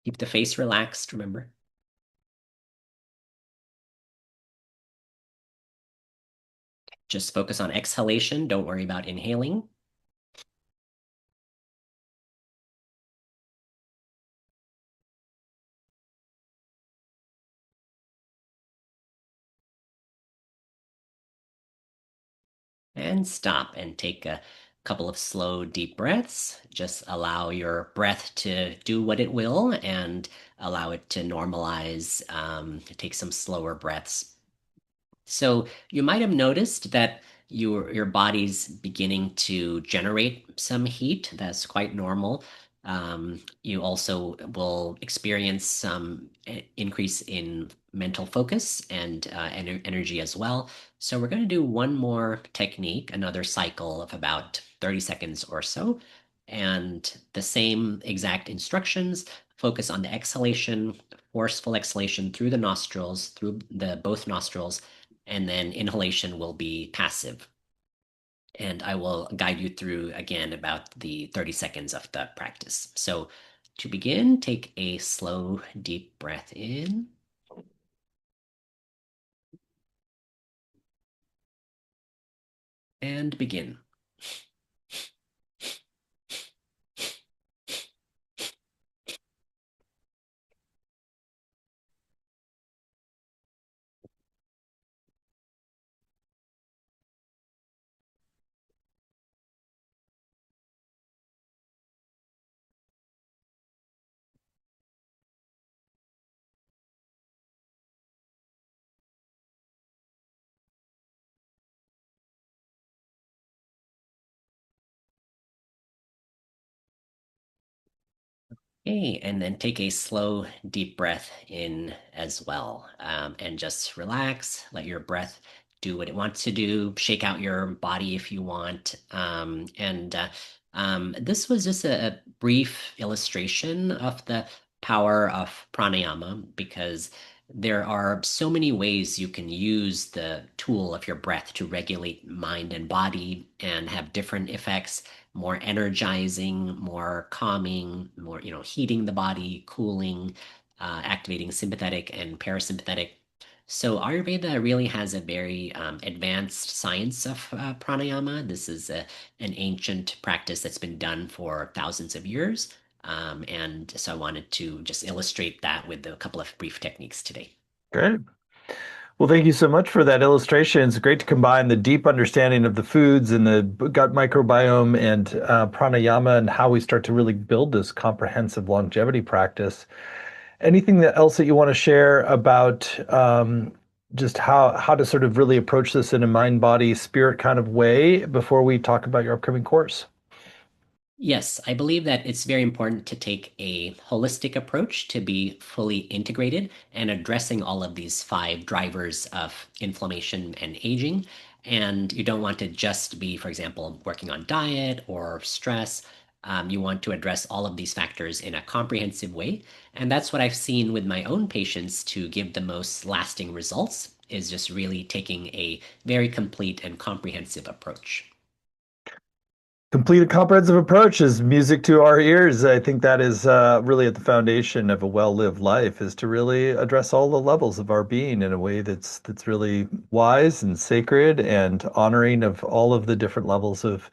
Keep the face relaxed, remember. Just focus on exhalation. Don't worry about inhaling. And stop and take a couple of slow, deep breaths. Just allow your breath to do what it will and allow it to normalize. Take some slower breaths. So you might have noticed that your body's beginning to generate some heat. That's quite normal. You also will experience some increase in mental focus and energy as well. So we're going to do one more technique, another cycle of about 30 seconds or so, and the same exact instructions. Focus on the exhalation, forceful exhalation through the nostrils, through the both nostrils, and then inhalation will be passive. And I will guide you through again about the 30 seconds of the practice. So to begin, take a slow, deep breath in and begin. Okay, and then take a slow, deep breath in as well. And just relax, let your breath do what it wants to do, shake out your body if you want. This was just a brief illustration of the power of pranayama because there are so many ways you can use the tool of your breath to regulate mind and body and have different effects, more energizing, more calming, more, heating the body, cooling, activating sympathetic and parasympathetic. So Ayurveda really has a very advanced science of pranayama. This is an ancient practice that's been done for thousands of years. And so I wanted to just illustrate that with a couple of brief techniques today. Great. Well, thank you so much for that illustration. It's great to combine the deep understanding of the foods and the gut microbiome and pranayama and how we start to really build this comprehensive longevity practice. Anything else that you want to share about just how to sort of really approach this in a mind, body, spirit kind of way before we talk about your upcoming course? Yes, I believe that it's very important to take a holistic approach to be fully integrated and addressing all of these five drivers of inflammation and aging. And you don't want to just be, for example, working on diet or stress. You want to address all of these factors in a comprehensive way. And that's what I've seen with my own patients to give the most lasting results, is just really taking a very complete and comprehensive approach. Complete a comprehensive approach is music to our ears. I think that is really at the foundation of a well-lived life, is to really address all the levels of our being in a way that's really wise and sacred and honoring of all of the different levels of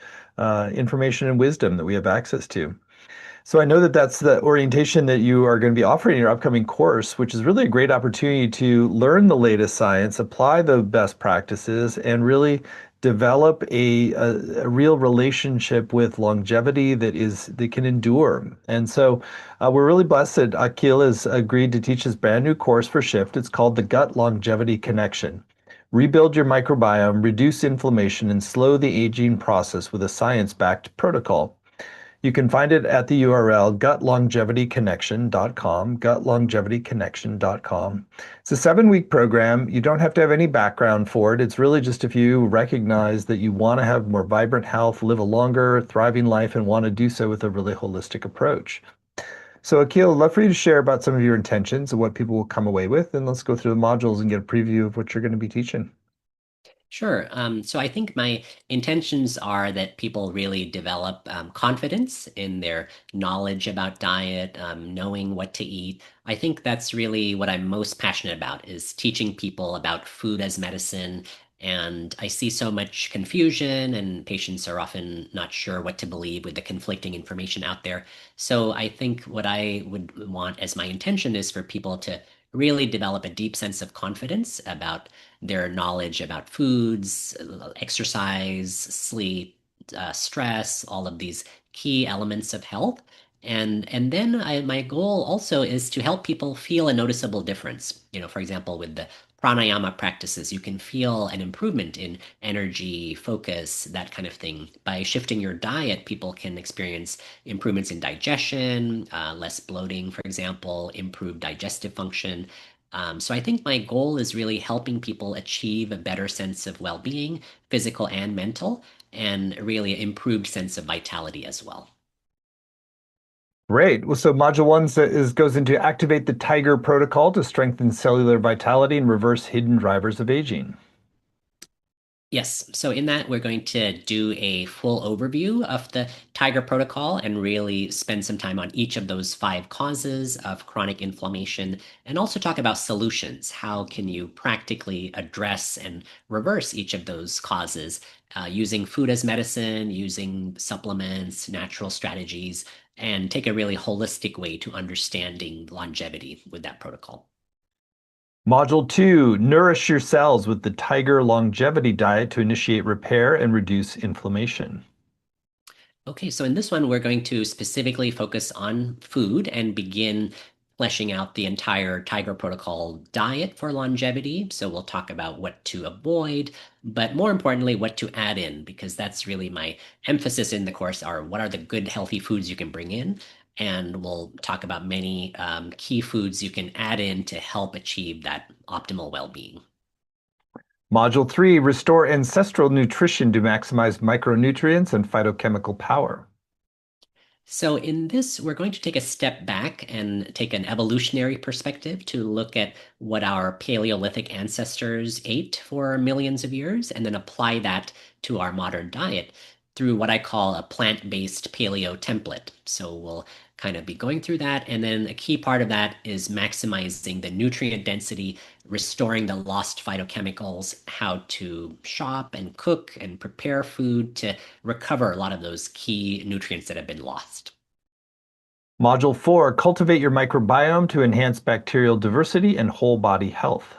information and wisdom that we have access to. So I know that that's the orientation that you are going to be offering in your upcoming course, which is really a great opportunity to learn the latest science, apply the best practices, and really develop a real relationship with longevity that can endure. And so we're really blessed that Akil has agreed to teach his brand new course for Shift. It's called the Gut Longevity Connection. Rebuild your microbiome, reduce inflammation, and slow the aging process with a science-backed protocol. You can find it at the URL gutlongevityconnection.com, gutlongevityconnection.com. It's a 7-week program. You don't have to have any background for it. It's really just if you recognize that you want to have more vibrant health, live a longer, thriving life, and want to do so with a really holistic approach. So, Akil, I'd love for you to share about some of your intentions and what people will come away with, and let's go through the modules and get a preview of what you're going to be teaching. Sure. So I think my intentions are that people really develop confidence in their knowledge about diet, knowing what to eat. I think that's really what I'm most passionate about, is teaching people about food as medicine. And I see so much confusion, and patients are often not sure what to believe with the conflicting information out there. So I think what I would want as my intention is for people to really develop a deep sense of confidence about their knowledge about foods, exercise, sleep, stress, all of these key elements of health. And then my goal also is to help people feel a noticeable difference. For example, with the pranayama practices, you can feel an improvement in energy, focus, that kind of thing. By shifting your diet, people can experience improvements in digestion, less bloating, for example, improved digestive function. So I think my goal is really helping people achieve a better sense of well-being, physical and mental, and really improved sense of vitality as well. Great. Well, so module one goes into activate the Tiger protocol to strengthen cellular vitality and reverse hidden drivers of aging. Yes, so in that, we're going to do a full overview of the Tiger Protocol and really spend some time on each of those five causes of chronic inflammation, and also talk about solutions. How can you practically address and reverse each of those causes using food as medicine, using supplements, natural strategies, and take a really holistic way to understanding longevity with that protocol. Module two, nourish your cells with the Tiger longevity diet to initiate repair and reduce inflammation. Okay, so in this one, we're going to specifically focus on food and begin fleshing out the entire Tiger Protocol diet for longevity. So we'll talk about what to avoid, but more importantly, what to add in, because that's really my emphasis in the course, are what are the good, healthy foods you can bring in. And we'll talk about many key foods you can add in to help achieve that optimal well-being. Module three, restore ancestral nutrition to maximize micronutrients and phytochemical power. So in this, we're going to take a step back and take an evolutionary perspective to look at what our Paleolithic ancestors ate for millions of years, and then apply that to our modern diet through what I call a plant-based paleo template. So we'll kind of be going through that, and then a key part of that is maximizing the nutrient density, restoring the lost phytochemicals, how to shop and cook and prepare food to recover a lot of those key nutrients that have been lost. Module 4, cultivate your microbiome to enhance bacterial diversity and whole body health.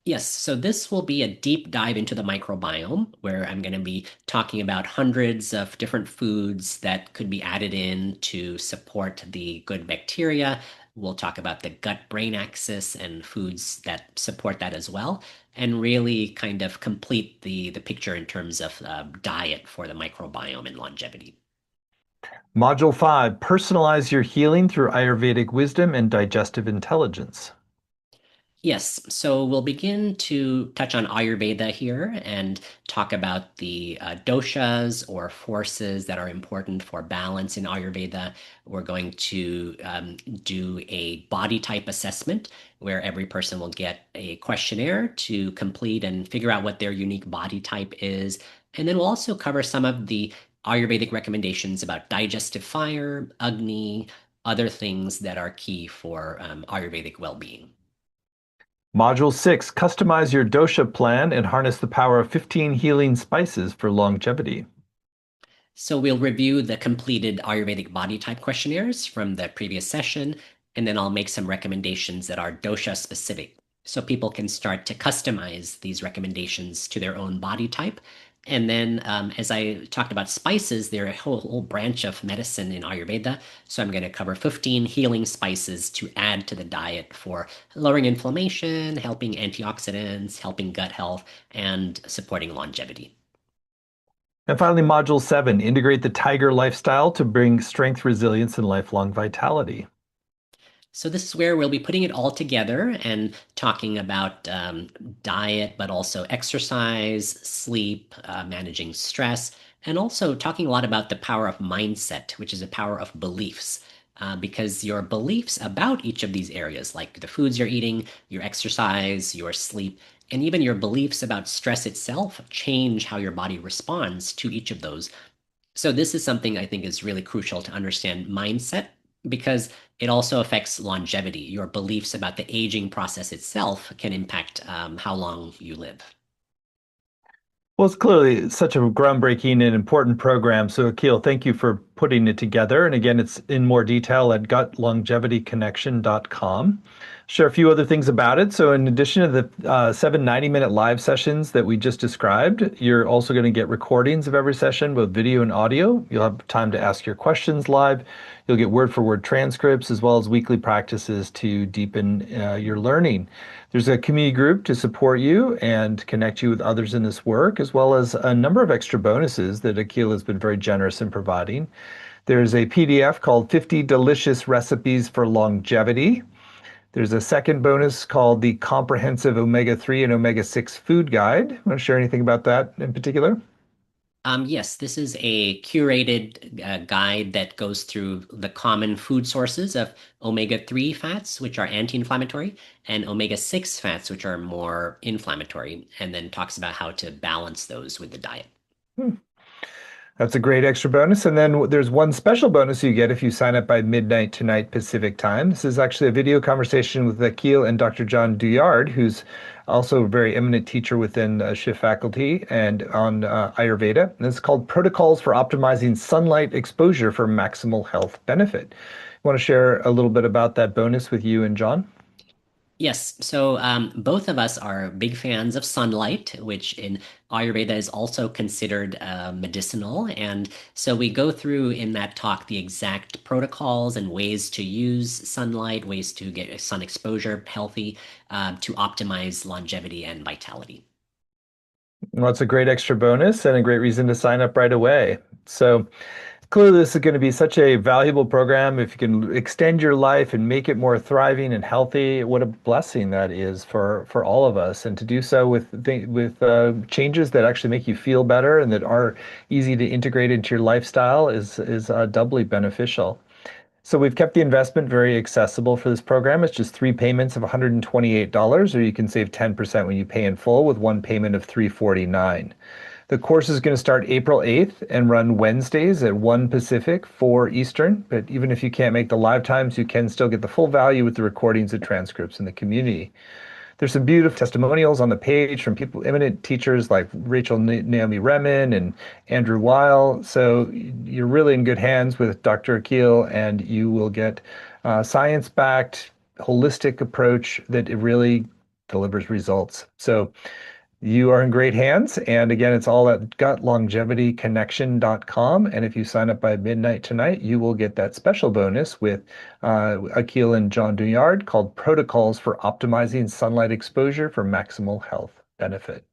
Yes, so this will be a deep dive into the microbiome where I'm going to be talking about hundreds of different foods that could be added in to support the good bacteria. We'll talk about the gut-brain axis and foods that support that as well, and really kind of complete the picture in terms of diet for the microbiome and longevity. Module 5, personalize your healing through Ayurvedic wisdom and digestive intelligence. Yes, so we'll begin to touch on Ayurveda here and talk about the doshas or forces that are important for balance in Ayurveda. We're going to do a body type assessment where every person will get a questionnaire to complete and figure out what their unique body type is. And then we'll also cover some of the Ayurvedic recommendations about digestive fire, Agni, other things that are key for Ayurvedic well-being. Module 6, customize your dosha plan and harness the power of 15 healing spices for longevity. So we'll review the completed Ayurvedic body type questionnaires from the previous session, and then I'll make some recommendations that are dosha specific. So people can start to customize these recommendations to their own body type. And then, as I talked about spices, they're a whole branch of medicine in Ayurveda. So I'm going to cover 15 healing spices to add to the diet for lowering inflammation, helping antioxidants, helping gut health, and supporting longevity. And finally, Module 7, integrate the tiger lifestyle to bring strength, resilience, and lifelong vitality. So this is where we'll be putting it all together and talking about diet, but also exercise, sleep, managing stress, and also talking a lot about the power of mindset, which is a power of beliefs. Because your beliefs about each of these areas, like the foods you're eating, your exercise, your sleep, and even your beliefs about stress itself change how your body responds to each of those. So this is something I think is really crucial to understand mindset because it also affects longevity. Your beliefs about the aging process itself can impact how long you live. Well, it's clearly such a groundbreaking and important program. So, Akil, thank you for putting it together. And again, it's in more detail at gutlongevityconnection.com. Share a few other things about it. So, in addition to the 7 90-minute live sessions that we just described, you're also going to get recordings of every session, both video and audio. You'll have time to ask your questions live. You'll get word for word transcripts as well as weekly practices to deepen your learning. There's a community group to support you and connect you with others in this work, as well as a number of extra bonuses that Akil has been very generous in providing. There's a PDF called 50 Delicious Recipes for Longevity. There's a second bonus called the Comprehensive Omega-3 and Omega-6 Food Guide. Want to share anything about that in particular? Yes, this is a curated guide that goes through the common food sources of omega-3 fats, which are anti-inflammatory, and omega-6 fats, which are more inflammatory, and then talks about how to balance those with the diet. Hmm. That's a great extra bonus. And then there's one special bonus you get if you sign up by midnight tonight Pacific time. This is actually a video conversation with Akil and Dr. John Duyard, who's also a very eminent teacher within Shift faculty and on Ayurveda. And it's called Protocols for Optimizing Sunlight Exposure for Maximal Health Benefit. I want to share a little bit about that bonus with you and John? Yes, so both of us are big fans of sunlight, which in Ayurveda is also considered medicinal. And so we go through in that talk the exact protocols and ways to use sunlight, ways to get sun exposure healthy to optimize longevity and vitality. Well, it's a great extra bonus and a great reason to sign up right away. So, clearly, this is going to be such a valuable program. If you can extend your life and make it more thriving and healthy, what a blessing that is for all of us. And to do so with changes that actually make you feel better and that are easy to integrate into your lifestyle is doubly beneficial. So we've kept the investment very accessible for this program. It's just 3 payments of $128, or you can save 10% when you pay in full with one payment of $349. The course is going to start April 8th and run Wednesdays at 1 Pacific, 4 Eastern. But even if you can't make the live times, you can still get the full value with the recordings and transcripts in the community. There's some beautiful testimonials on the page from people, eminent teachers like Naomi Remen and Andrew Weil. So you're really in good hands with Dr. Akil, and you will get science-backed, holistic approach that it really delivers results. So you are in great hands. And again, it's all at gutlongevityconnection.com. And if you sign up by midnight tonight, you will get that special bonus with Akil and John Douillard called Protocols for Optimizing Sunlight Exposure for Maximal Health Benefit.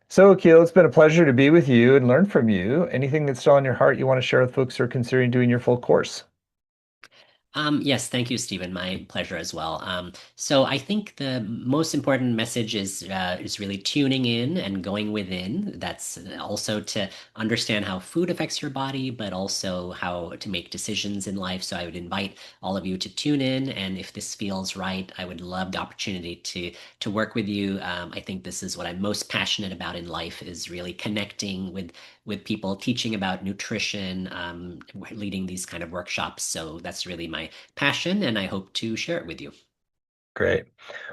So, Akil, it's been a pleasure to be with you and learn from you. Anything that's still on your heart you want to share with folks who are considering doing your full course? Yes, thank you, Stephen. My pleasure as well. So I think the most important message is really tuning in and going within. That's also to understand how food affects your body, but also how to make decisions in life. So I would invite all of you to tune in, and if this feels right, I would love the opportunity to work with you. I think this is what I'm most passionate about in life, is really connecting with people, teaching about nutrition, leading these kind of workshops. So that's really my passion, and I hope to share it with you. Great.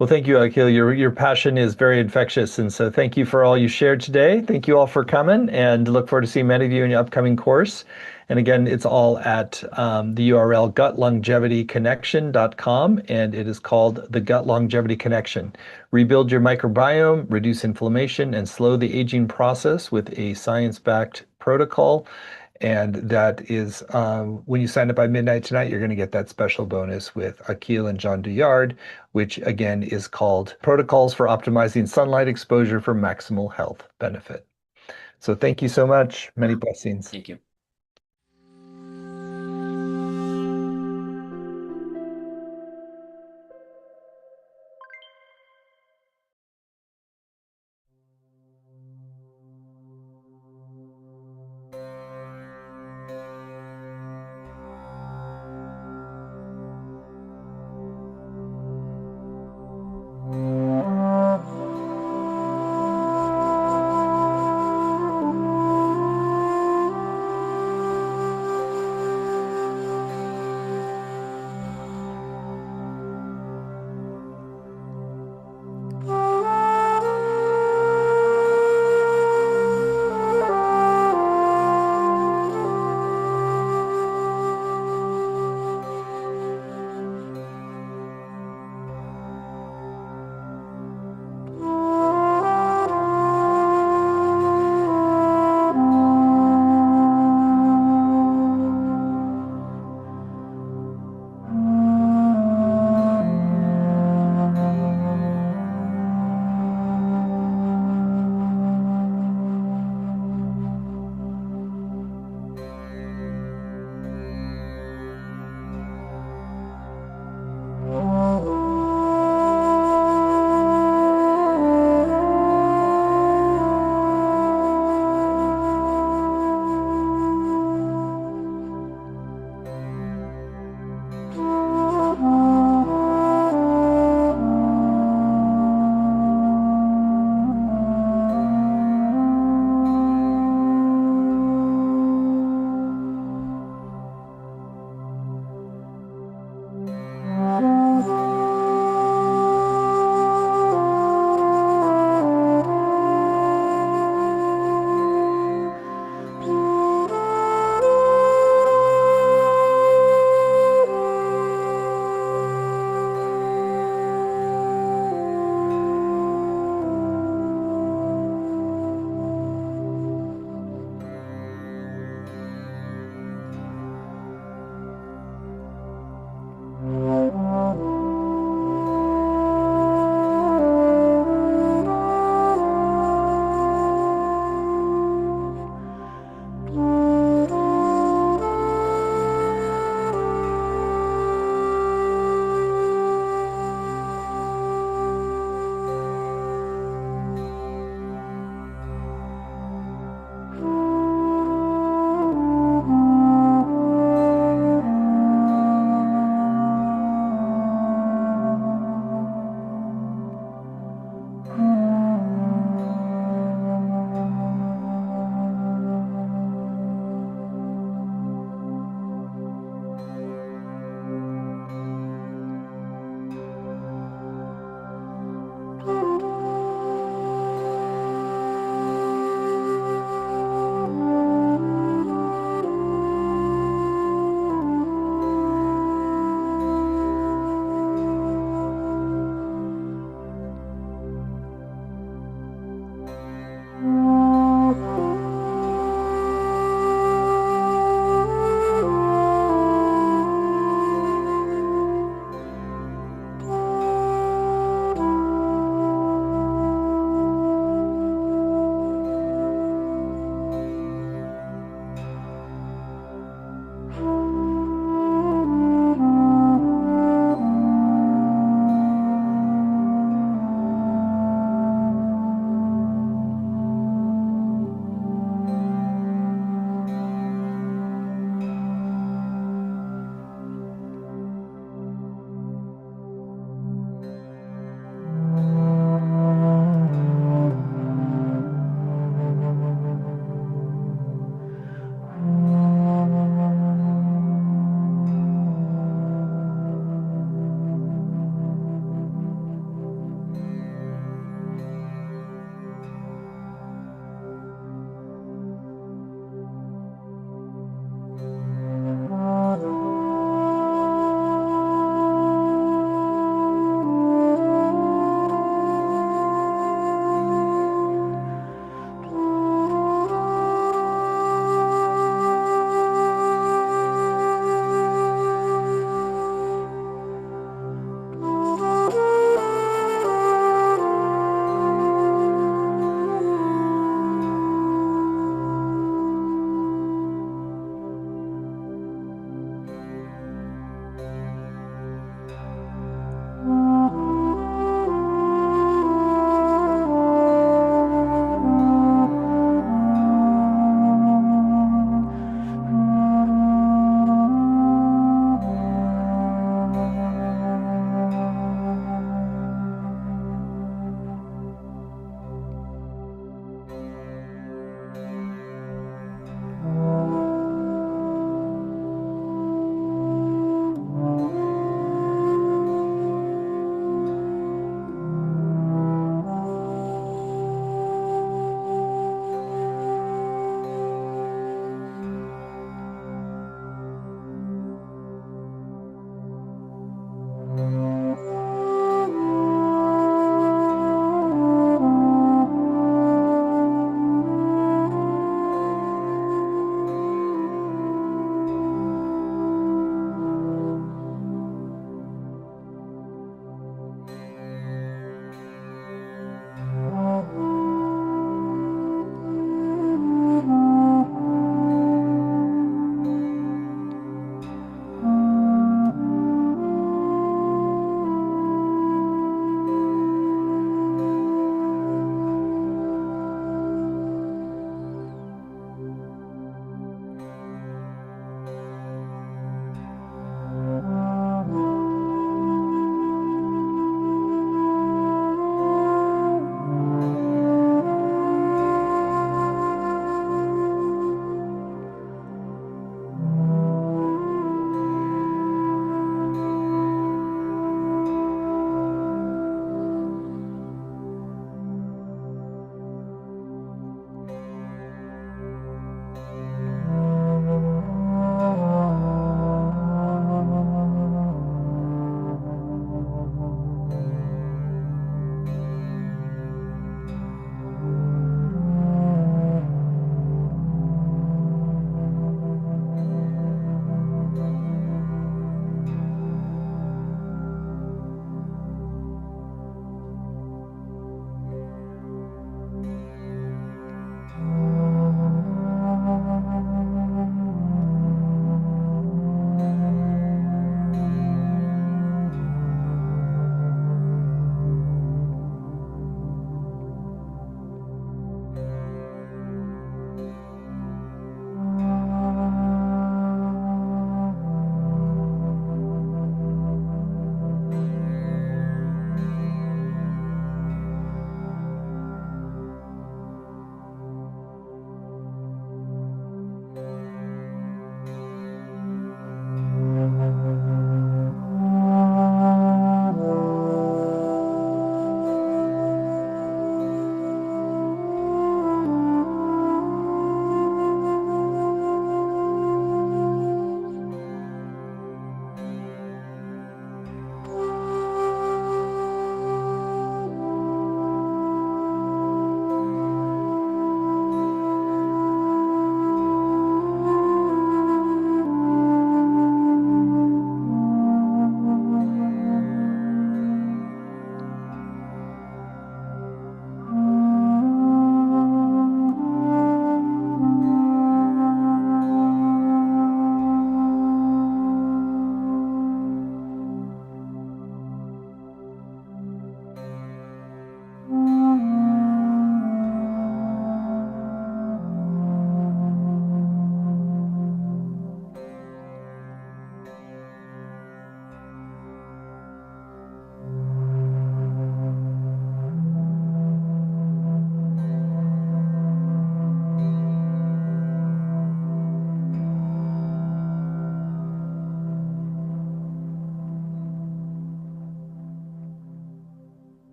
Well, thank you, Akil. Your passion is very infectious, and so thank you for all you shared today. Thank you all for coming, and look forward to seeing many of you in your upcoming course. And again, it's all at the URL gutlongevityconnection.com, and it is called the Gut Longevity Connection. Rebuild your microbiome, reduce inflammation, and slow the aging process with a science-backed protocol. And that is when you sign up by midnight tonight, you're going to get that special bonus with Akil and John Douillard, which again is called Protocols for Optimizing Sunlight Exposure for Maximal Health Benefit. So thank you so much. Many blessings. Thank you.